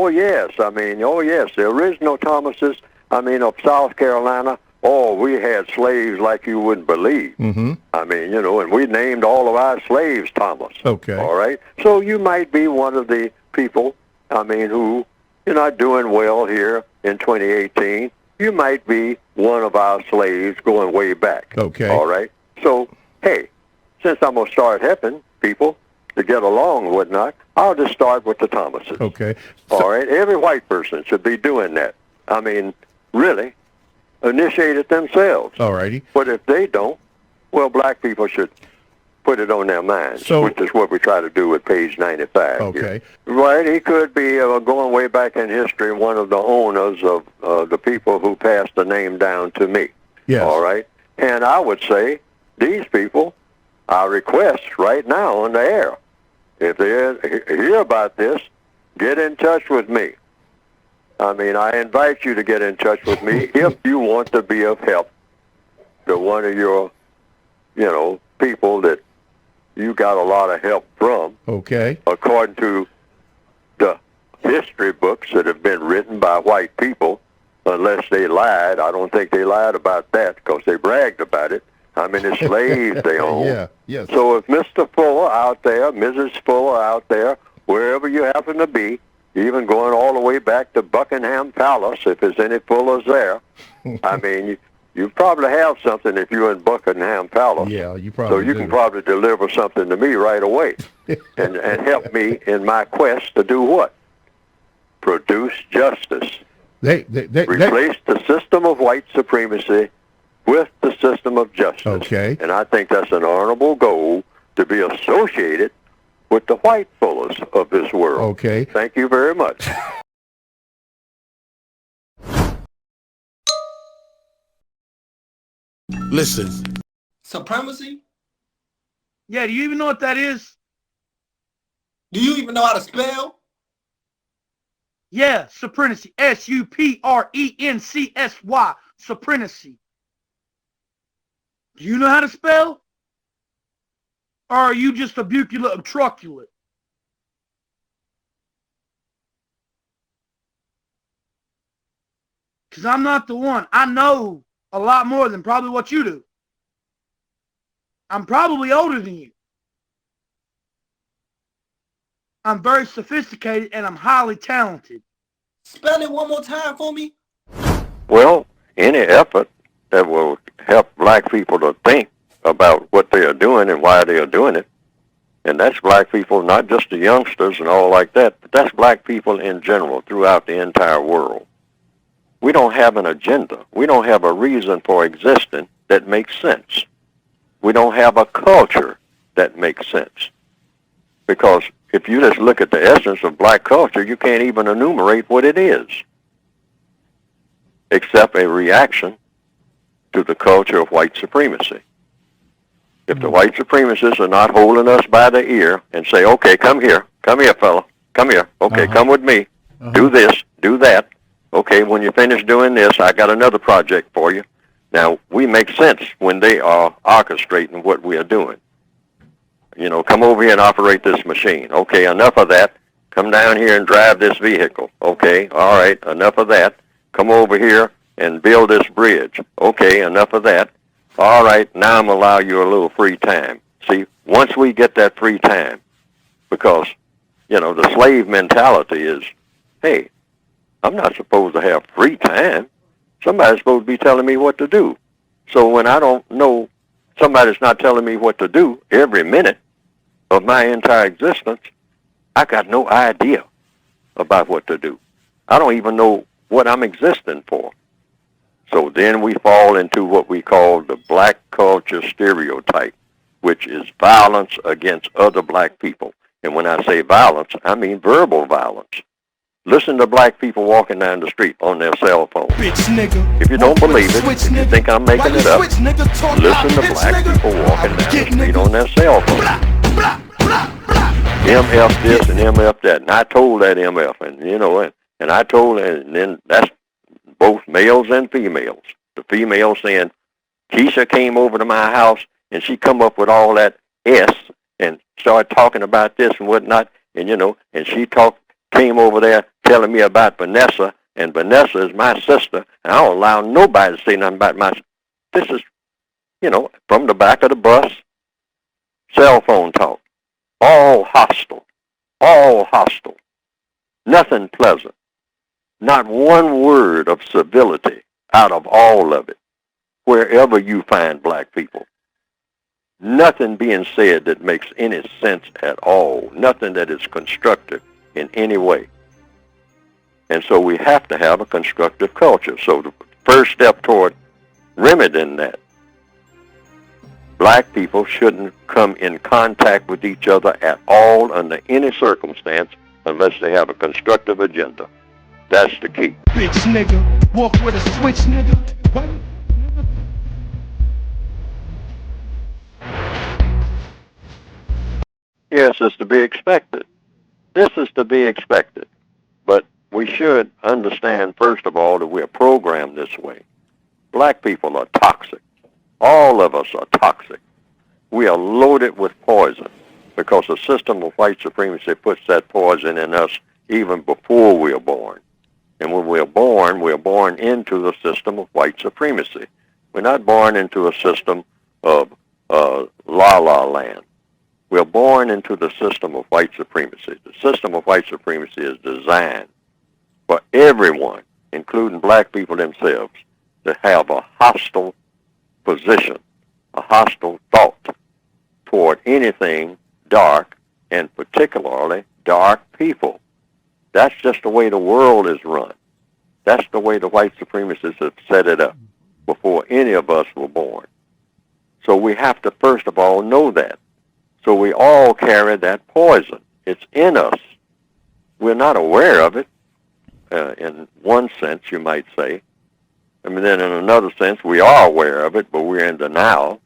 original Thomases, of South Carolina, we had slaves like you wouldn't believe. Mm-hmm. I mean, you know, and we named all of our slaves Thomas. Okay. All right? So you might be one of the people, who you're not doing well here in 2018. You might be one of our slaves going way back. Okay. All right? So, hey, since I'm going to start helping people to get along and whatnot, I'll just start with the Thomases. Okay. All right? Every white person should be doing that. I mean, really, initiate it themselves. All righty. But if they don't, well, black people should put it on their minds, which is what we try to do with page 95. Okay. Here. Right, he could be, going way back in history, one of the owners of the people who passed the name down to me. Yes. All right? And I would say, these people, I request right now on the air, if they hear about this, get in touch with me. I mean, I invite you to get in touch with me if you want to be of help to one of your, people that you got a lot of help from. Okay. According to the history books that have been written by white people, unless they lied. I don't think they lied about that because they bragged about it. How many slaves they owned. Yeah, yes. So if Mr. Fuller out there, Mrs. Fuller out there, wherever you happen to be, even going all the way back to Buckingham Palace, if there's any Fullers there, I mean, you probably have something if you're in Buckingham Palace. Yeah, you probably So you can probably deliver something to me right away and help me in my quest to do what? Produce justice. Replace the system of white supremacy with the system of justice. Okay. And I think that's an honorable goal to be associated with the white Fullers of this world. Okay. Thank you very much. Listen. Supremacy? Yeah, do you even know what that is? Do you even know how to spell? Yeah, supremacy. S-U-P-R-E-N-C-S-Y. Supremacy. Do you know how to spell? Or are you just a bucula obtruculate? Because I'm not the one. I know a lot more than probably what you do. I'm probably older than you. I'm very sophisticated and I'm highly talented. Spell it one more time for me. Well, any effort that will help black people to think about what they are doing and why they are doing it, and that's black people, not just the youngsters and all like that, but that's black people in general throughout the entire world. We don't have an agenda. We don't have a reason for existing that makes sense. We don't have a culture that makes sense. Because if you just look at the essence of black culture, you can't even enumerate what it is, except a reaction to the culture of white supremacy. If the white supremacists are not holding us by the ear and say, okay, come here, fella, come here, okay, come with me, do this, do that, okay, when you finish doing this, I got another project for you. Now, we make sense when they are orchestrating what we are doing. You know, come over here and operate this machine. Okay, enough of that. Come down here and drive this vehicle. Okay, all right, enough of that. Come over here and build this bridge. Okay, enough of that. All right, now I'm going to allow you a little free time. See, once we get that free time, because, you know, the slave mentality is, hey, I'm not supposed to have free time. Somebody's supposed to be telling me what to do. So when I don't know, somebody's not telling me what to do every minute of my entire existence, I got no idea about what to do. I don't even know what I'm existing for. So then we fall into what we call the black culture stereotype, which is violence against other black people. And when I say violence, I mean verbal violence. Listen to black people walking down the street on their cell phone. If you don't believe it, if you think I'm making it up, listen to black people walking down the street on their cell phone. MF this and MF that. And I told that MF, and you know, and I told, and then that's both males and females. The female saying, Keisha came over to my house and she come up with all that S and started talking about this and whatnot, and you know, and she came over there telling me about Vanessa, and Vanessa is my sister, and I don't allow nobody to say nothing about my sister. This is, you know, from the back of the bus, cell phone talk. All hostile. All hostile. Nothing pleasant. Not one word of civility out of all of it, wherever you find black people. Nothing being said that makes any sense at all. Nothing that is constructive in any way. And so we have to have a constructive culture. So the first step toward remedying that, black people shouldn't come in contact with each other at all under any circumstance unless they have a constructive agenda. That's the key. Bitch nigga, walk with a switch nigga. What? Yes, it's to be expected. This is to be expected. But we should understand, first of all, that we're programmed this way. Black people are toxic. All of us are toxic. We are loaded with poison because the system of white supremacy puts that poison in us even before we are born. And when we're born into the system of white supremacy. We're not born into a system of la-la land. We're born into the system of white supremacy. The system of white supremacy is designed for everyone, including black people themselves, to have a hostile position, a hostile thought toward anything dark, and particularly dark people. That's just the way the world is run. That's the way the white supremacists have set it up before any of us were born. So we have to first of all know that. So we all carry that poison. It's in us. We're not aware of it, in one sense, you might say. I mean, then in another sense, we are aware of it, but we're in denial.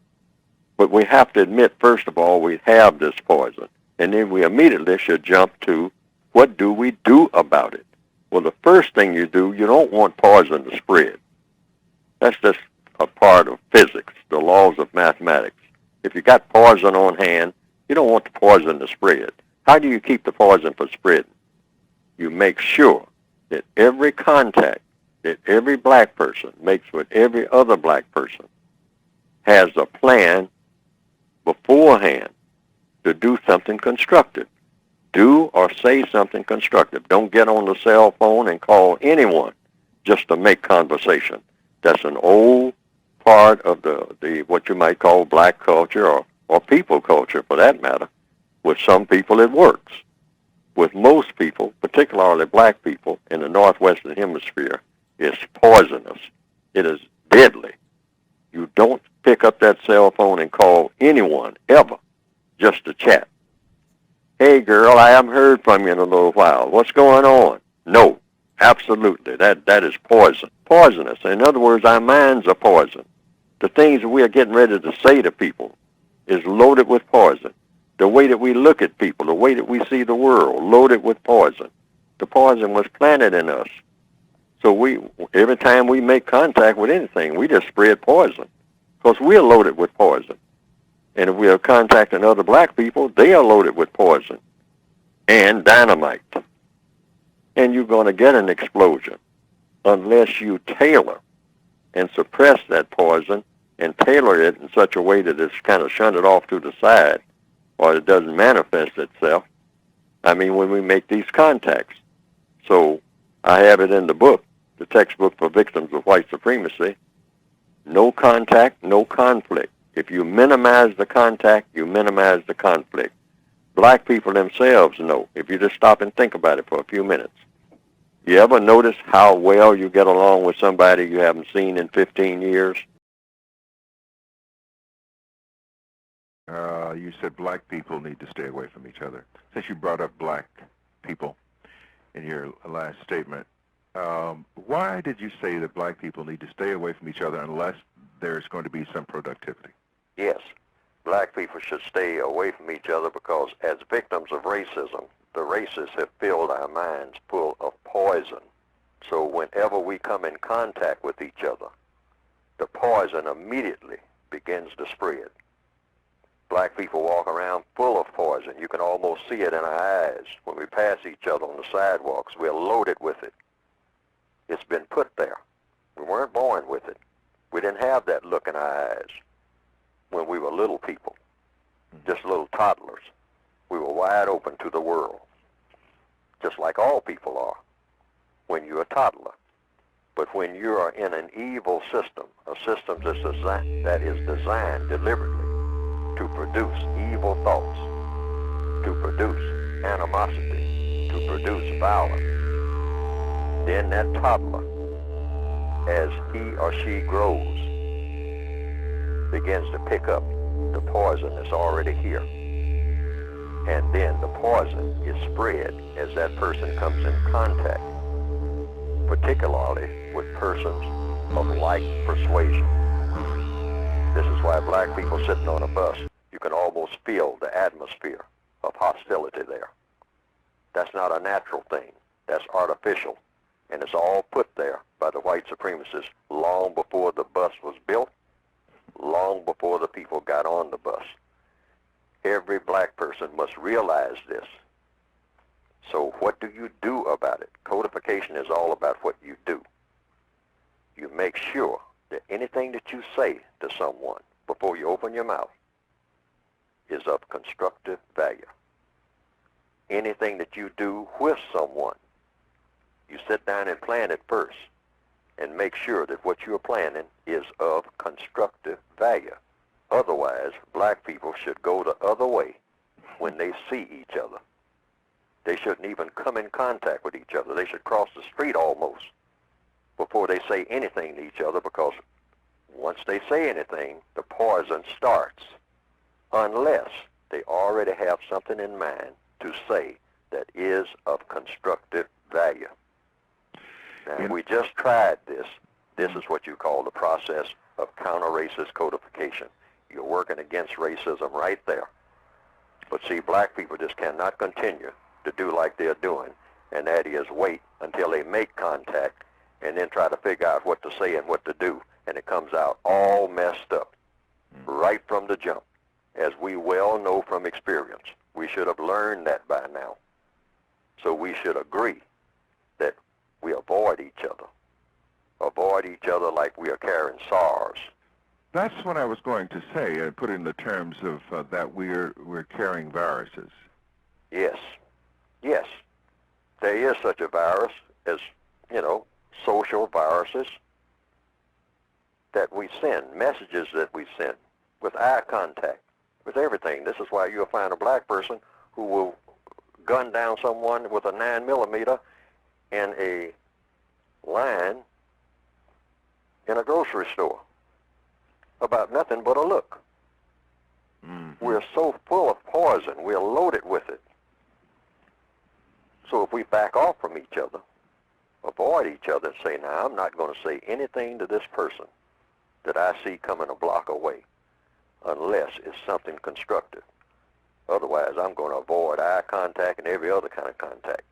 But we have to admit, first of all, we have this poison. And then we immediately should jump to, what do we do about it? Well, the first thing you do, you don't want poison to spread. That's just a part of physics, the laws of mathematics. If you got poison on hand, you don't want the poison to spread. How do you keep the poison from spreading? You make sure that every contact that every black person makes with every other black person has a plan beforehand to do something constructive. Do or say something constructive. Don't get on the cell phone and call anyone just to make conversation. That's an old part of the what you might call black culture or people culture for that matter. With some people it works. With most people, particularly black people in the northwestern hemisphere, it's poisonous. It is deadly. You don't pick up that cell phone and call anyone ever just to chat. Hey girl, I haven't heard from you in a little while. What's going on? No, absolutely. That is poison. Poisonous. In other words, our minds are poison. The things that we are getting ready to say to people is loaded with poison. The way that we look at people, the way that we see the world, loaded with poison. The poison was planted in us. So every time we make contact with anything, we just spread poison because we're loaded with poison. And if we are contacting other black people, they are loaded with poison and dynamite. And you're going to get an explosion unless you tailor and suppress that poison and tailor it in such a way that it's kind of shunted off to the side or it doesn't manifest itself. I mean, when we make these contacts. So I have it in the book, the textbook for victims of white supremacy. No contact, no conflict. If you minimize the contact, you minimize the conflict. Black people themselves know, if you just stop and think about it for a few minutes. You ever notice how well you get along with somebody you haven't seen in 15 years? You said black people need to stay away from each other. Since you brought up black people in your last statement, why did you say that black people need to stay away from each other unless there's going to be some productivity? Yes, black people should stay away from each other because as victims of racism, the racists have filled our minds full of poison. So whenever we come in contact with each other, the poison immediately begins to spread. Black people walk around full of poison. You can almost see it in our eyes. When we pass each other on the sidewalks, we're loaded with it. It's been put there. We weren't born with it. We didn't have that look in our eyes when we were little people, just little toddlers. We were wide open to the world, just like all people are when you're a toddler. But when you are in an evil system, a system that is designed deliberately to produce evil thoughts, to produce animosity, to produce violence, then that toddler, as he or she grows, begins to pick up the poison that's already here. And then the poison is spread as that person comes in contact, particularly with persons of like persuasion. This is why black people sitting on a bus, you can almost feel the atmosphere of hostility there. That's not a natural thing. That's artificial. And it's all put there by the white supremacists long before the bus was built, long before the people got on the bus. Every black person must realize this. So what do you do about it? Codification is all about what you do. You make sure that anything that you say to someone before you open your mouth is of constructive value. Anything that you do with someone, you sit down and plan it first and make sure that what you're planning is of constructive value. Otherwise, black people should go the other way when they see each other. They shouldn't even come in contact with each other. They should cross the street almost before they say anything to each other, because once they say anything, the poison starts, unless they already have something in mind to say that is of constructive value. Now, we just tried this. This is what you call the process of counter-racist codification. You're working against racism right there. But see, black people just cannot continue to do like they're doing, and that is wait until they make contact and then try to figure out what to say and what to do, and it comes out all messed up right from the jump. As we well know from experience, we should have learned that by now. So we should agree that we avoid each other. Avoid each other like we are carrying SARS. That's what I was going to say, put in the terms of that we're carrying viruses. Yes, Yes, there is such a virus as, social viruses that we send, messages that we send, with eye contact, with everything. This is why you'll find a black person who will gun down someone with a 9mm in a line in a grocery store about nothing but a look. Mm-hmm. We're so full of poison, we're loaded with it. So if we back off from each other, avoid each other, and say, now I'm not going to say anything to this person that I see coming a block away unless it's something constructive. Otherwise, I'm going to avoid eye contact and every other kind of contact.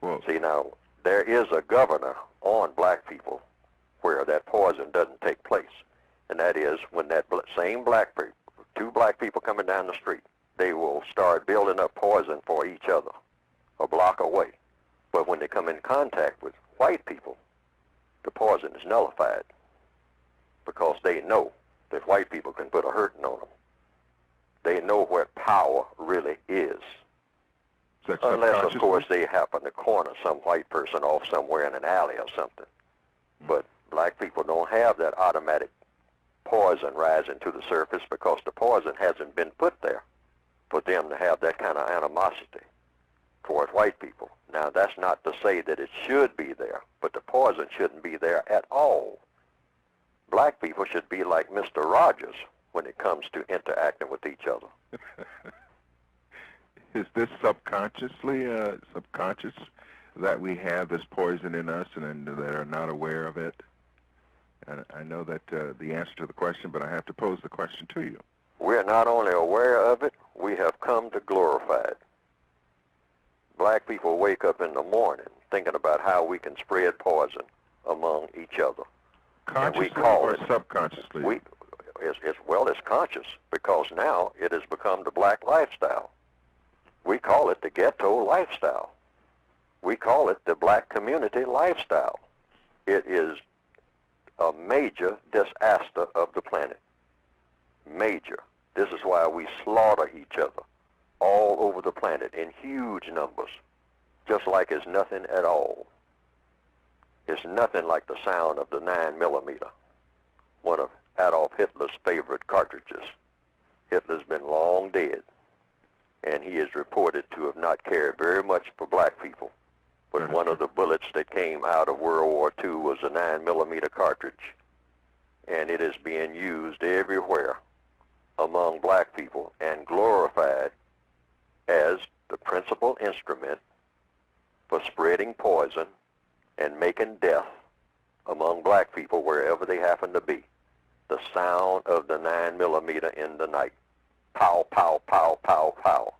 Well, See, now, there is a governor on black people where that poison doesn't take place. And that is when that same black people, two black people coming down the street, they will start building up poison for each other a block away. But when they come in contact with white people, the poison is nullified because they know that white people can put a hurting on them. They know what power really is. Unless, of course, they happen to corner some white person off somewhere in an alley or something. But black people don't have that automatic poison rising to the surface because the poison hasn't been put there for them to have that kind of animosity toward white people. Now, that's not to say that it should be there, but the poison shouldn't be there at all. Black people should be like Mr. Rogers when it comes to interacting with each other. Is this subconscious that we have this poison in us and that are not aware of it? And I know that the answer to the question, but I have to pose the question to you. We're not only aware of it, we have come to glorify it. Black people wake up in the morning thinking about how we can spread poison among each other. Consciously and we call or it, subconsciously? It's conscious because now it has become the black lifestyle. We call it the ghetto lifestyle. We call it the black community lifestyle. It is a major disaster of the planet. Major. This is why we slaughter each other all over the planet in huge numbers, just like it's nothing at all. It's nothing like the sound of the 9mm, one of Adolf Hitler's favorite cartridges. Hitler's been long dead, and he is reported to have not cared very much for black people. But one of the bullets that came out of World War II was a 9mm cartridge, and it is being used everywhere among black people and glorified as the principal instrument for spreading poison and making death among black people wherever they happen to be. The sound of the 9mm in the night. Pow, pow, pow, pow, pow.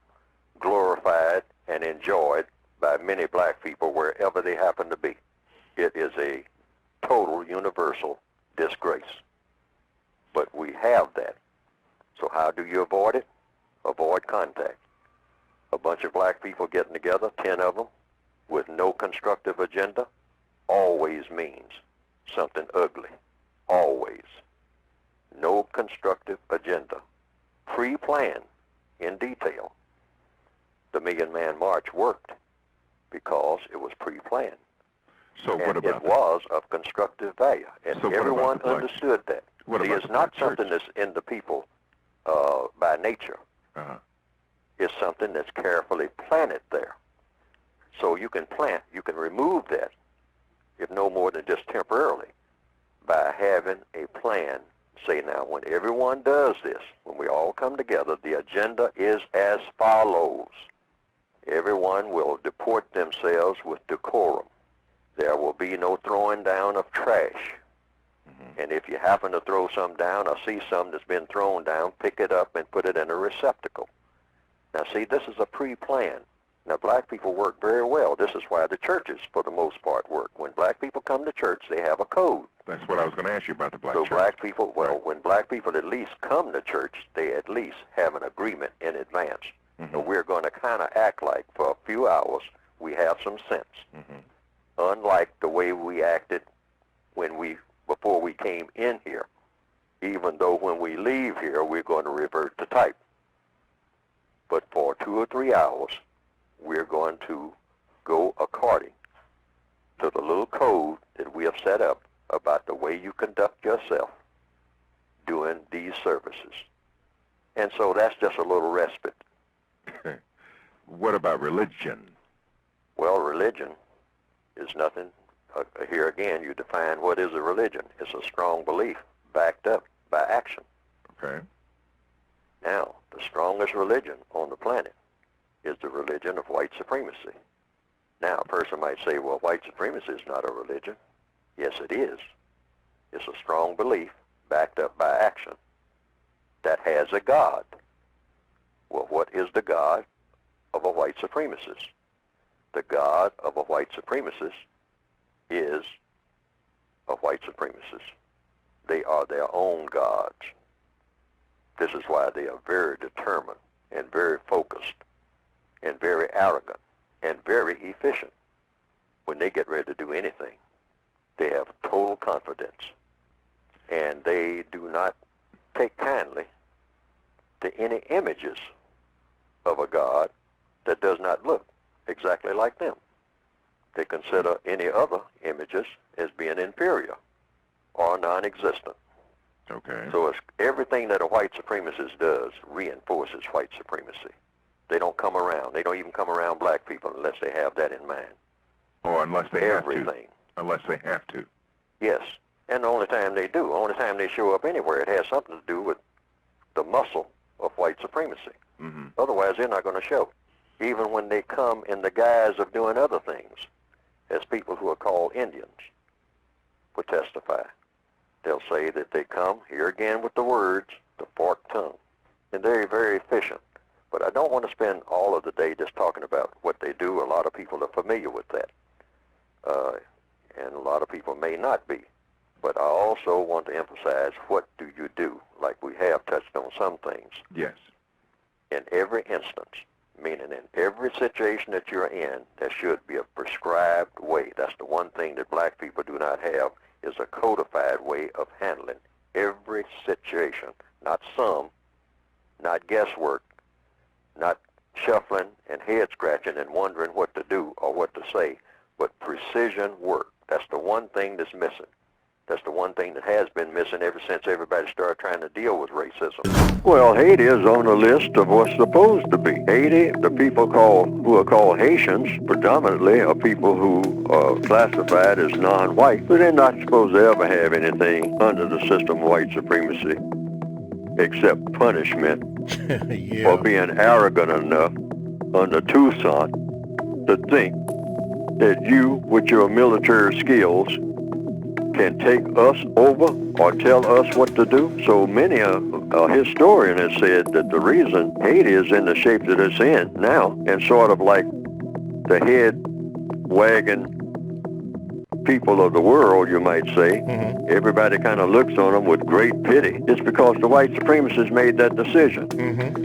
Glorified and enjoyed by many black people wherever they happen to be. It is a total universal disgrace. But we have that. So how do you avoid it? Avoid contact. A bunch of black people getting together, 10 of them, with no constructive agenda, always means something ugly. Always. No constructive agenda. Pre-planned in detail. The Million Man March worked because it was pre-planned. So what about it was of constructive value, and So what everyone about the black understood that. What See, about it's the not black something church? that's in the people by nature. Uh-huh. It's something that's carefully planted there. So you can remove that, if no more than just temporarily, by having a plan. Say now, when everyone does this, when we all come together, the agenda is as follows. Everyone will deport themselves with decorum. There will be no throwing down of trash. And if you happen to throw some down or see some that's been thrown down, pick it up and put it in a receptacle. Now see, this is a pre-plan. Now black people work very well. This is why the churches, for the most part, work. When black people come to church, they have a code. That's what I was going to ask you about the black church. So black people, when black people at least come to church, they at least have an agreement in advance. So we're going to kind of act like for a few hours we have some sense. Unlike the way we acted before we came in here, even though when we leave here we're going to revert to type. But for 2 or 3 hours we're going to go according to the little code that we have set up about the way you conduct yourself doing these services. And so that's just a little respite. What about religion? Well, religion is nothing. Here again, you define what is a religion. It's a strong belief backed up by action. Okay. Now, the strongest religion on the planet is the religion of white supremacy. Now, a person might say, well, white supremacy is not a religion. Yes, it is. It's a strong belief backed up by action that has a God. Well, what is the God of a white supremacist? The God of a white supremacist is a white supremacist. They are their own gods. This is why they are very determined and very focused and very arrogant and very efficient. When they get ready to do anything, they have total confidence, and they do not take kindly to any images of a God that does not look exactly like them. They consider any other images as being inferior or non-existent. Okay. So it's everything that a white supremacist does reinforces white supremacy. They don't come around. They don't even come around black people unless they have that in mind. Or unless they have to. Everything. Unless they have to. Yes. And the only time they do, only time they show up anywhere, it has something to do with the muscle of white supremacy. Mm-hmm. Otherwise, they're not going to show. Even when they come in the guise of doing other things, as people who are called Indians would testify. They'll say that they come, here again with the words, the forked tongue. And they're very efficient. But I don't want to spend all of the day just talking about what they do. A lot of people are familiar with that. And a lot of people may not be. But I also want to emphasize, what do you do? Like we have touched on some things. Yes. In every instance, meaning in every situation that you're in, there should be a prescribed way. That's the one thing that black people do not have, is a codified way of handling every situation. Not some, not guesswork, not shuffling and head scratching and wondering what to do or what to say, but precision work. That's the one thing that's missing. That's the one thing that has been missing ever since everybody started trying to deal with racism. Well, Haiti is on the list of what's supposed to be. Haiti, the people who are called Haitians, predominantly are people who are classified as non-white, but they're not supposed to ever have anything under the system of white supremacy except punishment for being arrogant enough under Toussaint to think that you, with your military skills, can take us over or tell us what to do. So many a historian has said that the reason Haiti is in the shape that it's in now, and sort of like the head wagging people of the world, you might say, everybody kind of looks on them with great pity. It's because the white supremacists made that decision.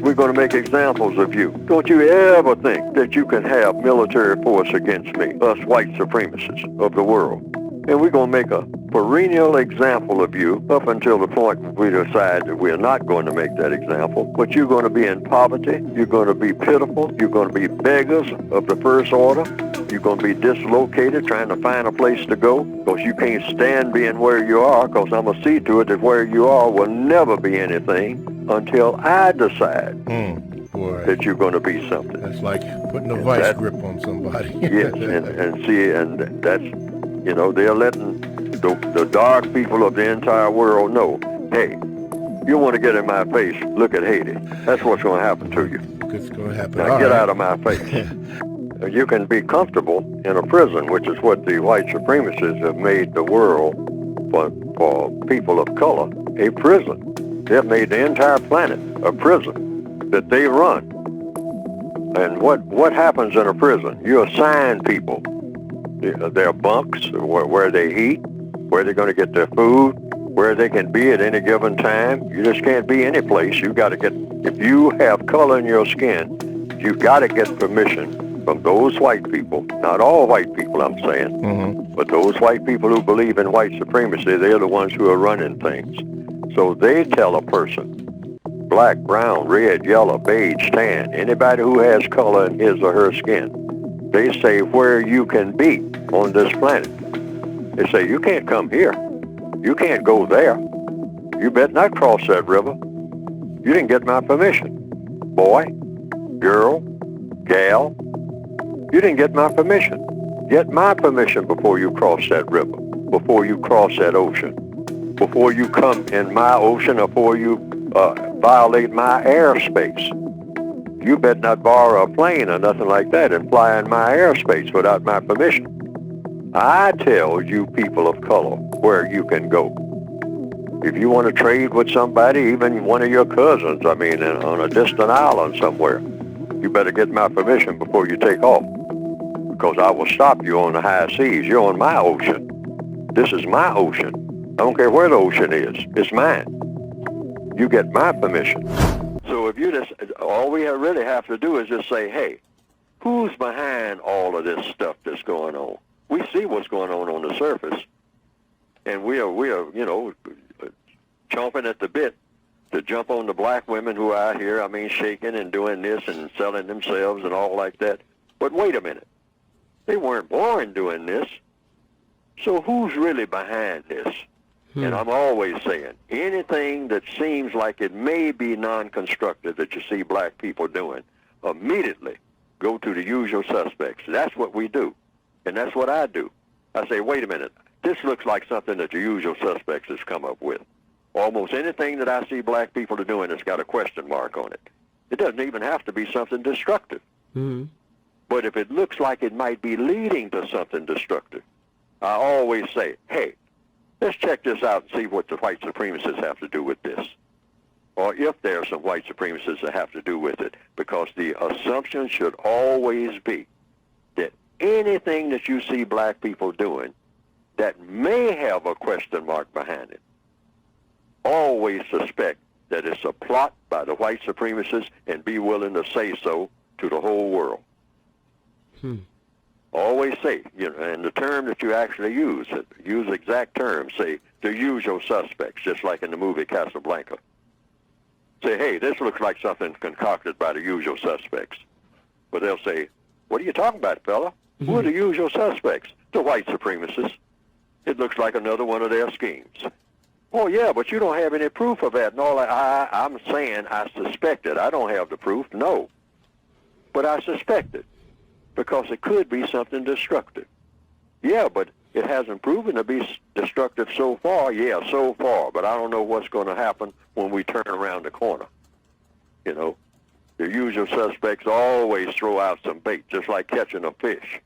We're going to make examples of you. Don't you ever think that you can have military force against me, us white supremacists of the world. And we're going to make a perennial example of you up until the point we decide that we're not going to make that example. But you're going to be in poverty. You're going to be pitiful. You're going to be beggars of the first order. You're going to be dislocated trying to find a place to go because you can't stand being where you are, because I'm going to see to it that where you are will never be anything until I decide that you're going to be something. That's like putting a vice grip on somebody. Yes, and that's, you know, they're letting the dark people of the entire world know, hey, you want to get in my face, look at Haiti. That's what's going to happen to you. It's going to happen. Now get out of my face. You can be comfortable in a prison, which is what the white supremacists have made the world for people of color, a prison. They've made the entire planet a prison that they run. And what happens in a prison? You assign people their bunks, where they eat, where they're going to get their food, where they can be at any given time. You just can't be any place. You got to get, if you have color in your skin, you got to get permission from those white people. Not all white people, I'm saying, but those white people who believe in white supremacy, they're the ones who are running things. So they tell a person black, brown, red, yellow, beige, tan, anybody who has color in his or her skin, they say where you can be on this planet. They say, you can't come here. You can't go there. You better not cross that river. You didn't get my permission. Boy, girl, gal, you didn't get my permission. Get my permission before you cross that river, before you cross that ocean, before you come in my ocean, or before you violate my airspace. You better not borrow a plane or nothing like that and fly in my airspace without my permission. I tell you people of color where you can go. If you want to trade with somebody, even one of your cousins, I mean, on a distant island somewhere, you better get my permission before you take off, because I will stop you on the high seas. You're on my ocean. This is my ocean. I don't care where the ocean is. It's mine. You get my permission. So if you just, all we really have to do is just say, hey, who's behind all of this stuff that's going on? We see what's going on the surface, and we are, you know, chomping at the bit to jump on the black women who are out here, I mean, shaking and doing this and selling themselves and all like that. But wait a minute. They weren't born doing this. So who's really behind this? And I'm always saying, anything that seems like it may be non-constructive that you see black people doing, immediately go to the usual suspects. That's what we do. And that's what I do. I say, wait a minute. This looks like something that the usual suspects has come up with. Almost anything that I see black people are doing has got a question mark on it. It doesn't even have to be something destructive. Mm-hmm. But if it looks like it might be leading to something destructive, I always say, hey, let's check this out and see what the white supremacists have to do with this. Or if there are some white supremacists that have to do with it. Because the assumption should always be that anything that you see black people doing that may have a question mark behind it, always suspect that it's a plot by the white supremacists and be willing to say so to the whole world. Always say, you know, and the term that you actually use exact terms, say the usual suspects, just like in the movie Casablanca. Say, hey, this looks like something concocted by the usual suspects. But they'll say, what are you talking about, fella? Who are the usual suspects? The white supremacists. It looks like another one of their schemes. Oh, yeah, but you don't have any proof of that and all that. I'm saying I suspect it. I don't have the proof, no. But I suspect it because it could be something destructive. Yeah, but it hasn't proven to be destructive so far. Yeah, so far. But I don't know what's going to happen when we turn around the corner. You know, the usual suspects always throw out some bait, just like catching a fish.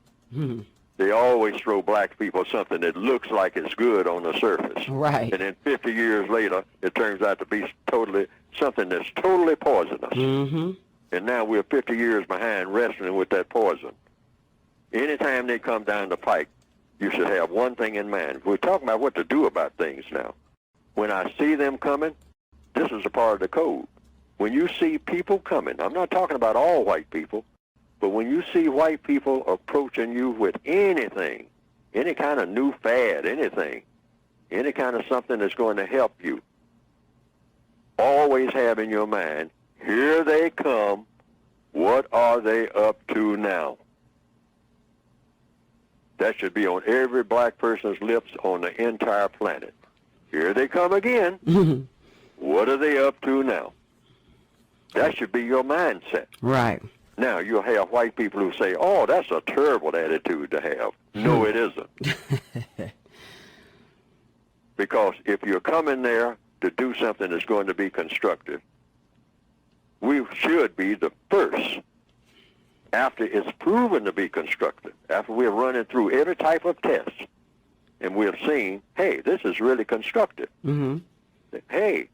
They always throw black people something that looks like it's good on the surface. Right. And then 50 years later, it turns out to be something that's totally poisonous. Mm-hmm. And now we're 50 years behind wrestling with that poison. Anytime they come down the pike, you should have one thing in mind. We're talking about what to do about things now. When I see them coming, this is a part of the code. When you see people coming, I'm not talking about all white people, but when you see white people approaching you with anything, any kind of new fad, anything, any kind of something that's going to help you, always have in your mind, here they come, what are they up to now? That should be on every black person's lips on the entire planet. Here they come again. What are they up to now? That should be your mindset. Right. Now, you'll have white people who say, oh, that's a terrible attitude to have. No, it isn't. Because if you're coming there to do something that's going to be constructive, we should be the first, after it's proven to be constructive, after we're running through every type of test, and we've seen, hey, this is really constructive. Hey,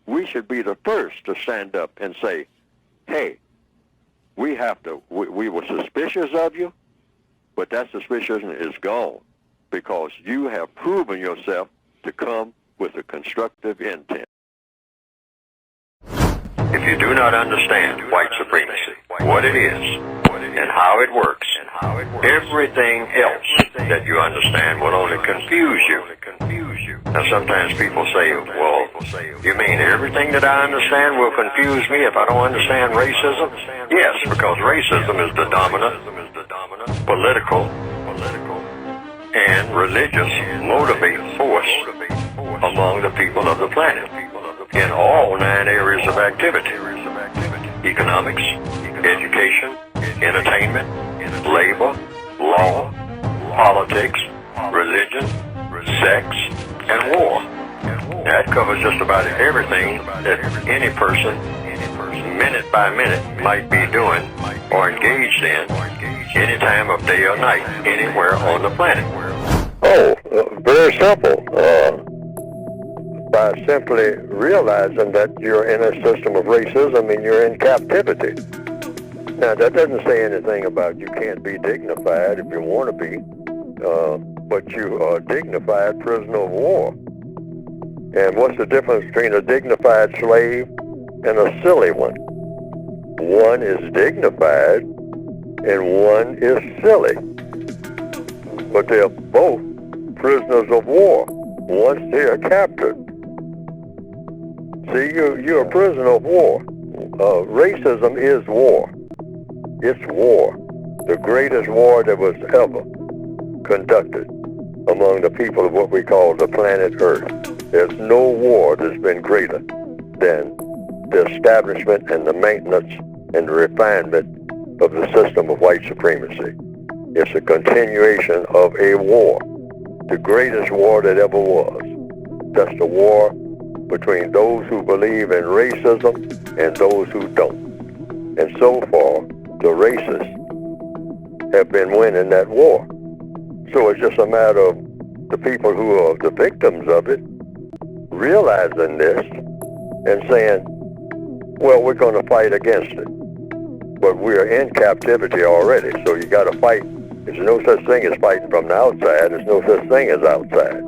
we should be the first to stand up and say, hey, we were suspicious of you, but that suspicion is gone because you have proven yourself to come with a constructive intent. If you do not understand white supremacy, what it is, and how it works. Everything else that you understand will only confuse you. Now sometimes people say, well, you mean everything that I understand will confuse me if I don't understand racism? Yes, because racism is the dominant political and religious motivating force among the people of the planet in all 9 areas of activity: economics, education, entertainment, labor, law, politics, religion, sex, and war. That covers just about everything that any person, minute by minute, might be doing or engaged in any time of day or night, anywhere on the planet. Oh, very simple. By simply realizing that you're in a system of racism and you're in captivity. Now, that doesn't say anything about you can't be dignified if you want to be, but you are a dignified prisoner of war. And what's the difference between a dignified slave and a silly one? One is dignified and one is silly. But they're both prisoners of war once they are captured. See, you're a prisoner of war. Racism is war. It's war. The greatest war that was ever conducted among the people of what we call the planet Earth. There's no war that's been greater than the establishment and the maintenance and the refinement of the system of white supremacy. It's a continuation of a war, the greatest war that ever was. That's the war between those who believe in racism and those who don't. And so far, the racists have been winning that war. So it's just a matter of the people who are the victims of it realizing this and saying, well, we're going to fight against it. But we're in captivity already, so you got to fight. There's no such thing as fighting from the outside. There's no such thing as outside.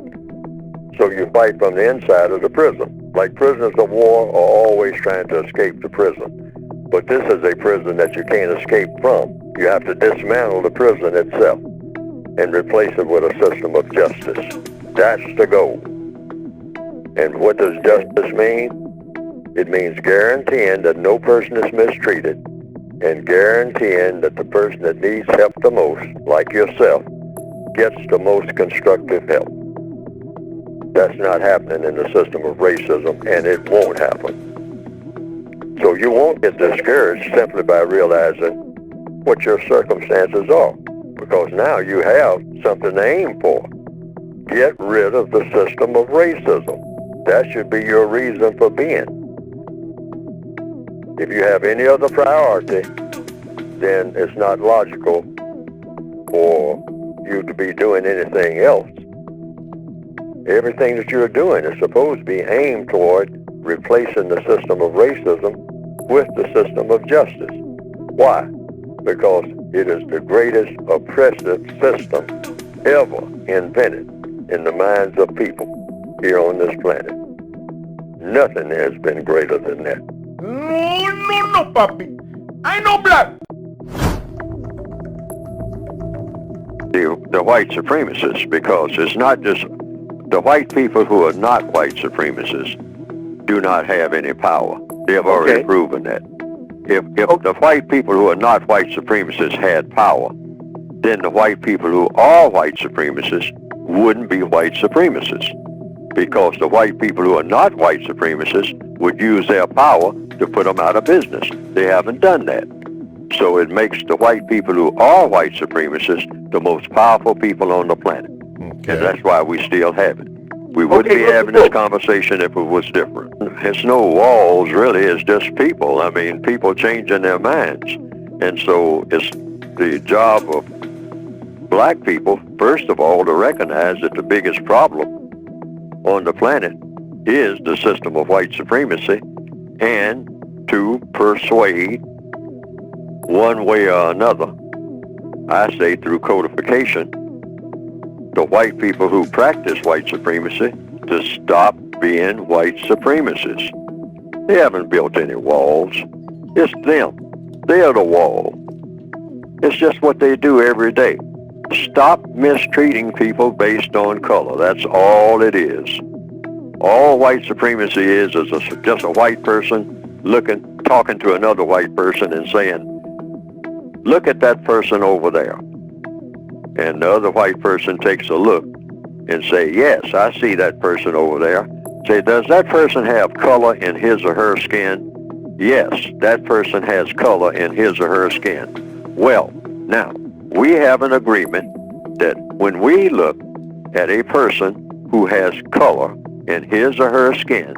So you fight from the inside of the prison. Like prisoners of war are always trying to escape the prison. But this is a prison that you can't escape from. You have to dismantle the prison itself and replace it with a system of justice. That's the goal. And what does justice mean? It means guaranteeing that no person is mistreated and guaranteeing that the person that needs help the most, like yourself, gets the most constructive help. That's not happening in the system of racism, and it won't happen. So you won't get discouraged simply by realizing what your circumstances are, because now you have something to aim for. Get rid of the system of racism. That should be your reason for being. If you have any other priority, then it's not logical for you to be doing anything else. Everything that you're doing is supposed to be aimed toward replacing the system of racism with the system of justice. Why? Because it is the greatest oppressive system ever invented in the minds of people here on this planet. Nothing has been greater than that. No, papi. I know black. The white supremacists, because it's not just the white people who are not white supremacists do not have any power. They have already proven that. If the white people who are not white supremacists had power, then the white people who are white supremacists wouldn't be white supremacists, because the white people who are not white supremacists would use their power to put them out of business. They haven't done that. So it makes the white people who are white supremacists the most powerful people on the planet. Okay. And that's why we still have it. We wouldn't be having this conversation if it was different. It's no walls, really. It's just people. I mean, people changing their minds. And so it's the job of black people, first of all, to recognize that the biggest problem on the planet is the system of white supremacy, and to persuade one way or another, I say through codification, the white people who practice white supremacy to stop being white supremacists. They haven't built any walls. It's them. They're the wall. It's just what they do every day. Stop mistreating people based on color. That's all it is. All white supremacy is just a white person talking to another white person and saying, look at that person over there. And the other white person takes a look and say, yes, I see that person over there. Say, does that person have color in his or her skin? Yes, that person has color in his or her skin. Well, now, we have an agreement that when we look at a person who has color in his or her skin,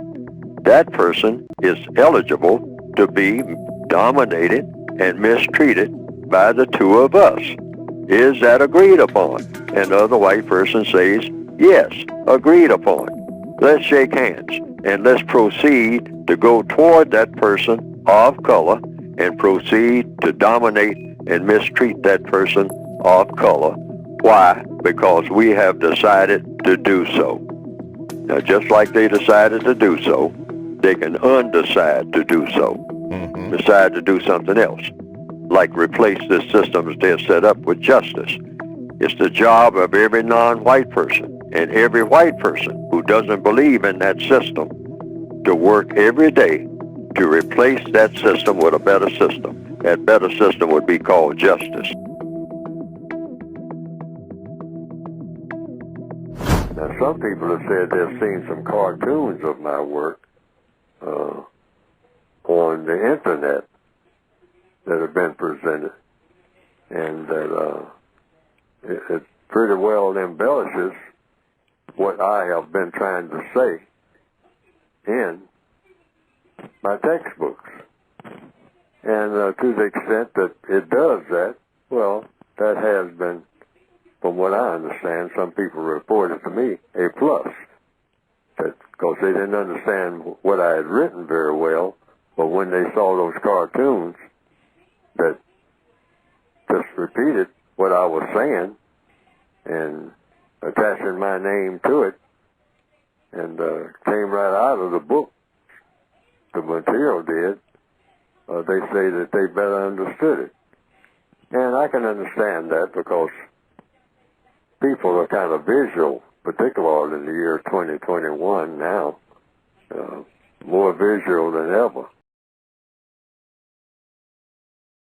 that person is eligible to be dominated and mistreated by the two of us. Is that agreed upon? And the other white person says, yes, agreed upon. Let's shake hands and let's proceed to go toward that person of color and proceed to dominate and mistreat that person of color. Why? Because we have decided to do so. Now, just like they decided to do so, they can undecide to do so. Decide to do something else, like replace this system that they've set up with justice. It's the job of every non-white person and every white person who doesn't believe in that system to work every day to replace that system with a better system. That better system would be called justice. Now, some people have said they've seen some cartoons of my work on the internet that have been presented, and that it pretty well embellishes what I have been trying to say in my textbooks. And to the extent that it does that, well, that has been, from what I understand, some people reported to me, a plus. Because they didn't understand what I had written very well, but when they saw those cartoons that just repeated what I was saying and attaching my name to it, and came right out of the book, the material did, they say that they better understood it. And I can understand that because people are kind of visual, particularly in the year 2021 now, more visual than ever.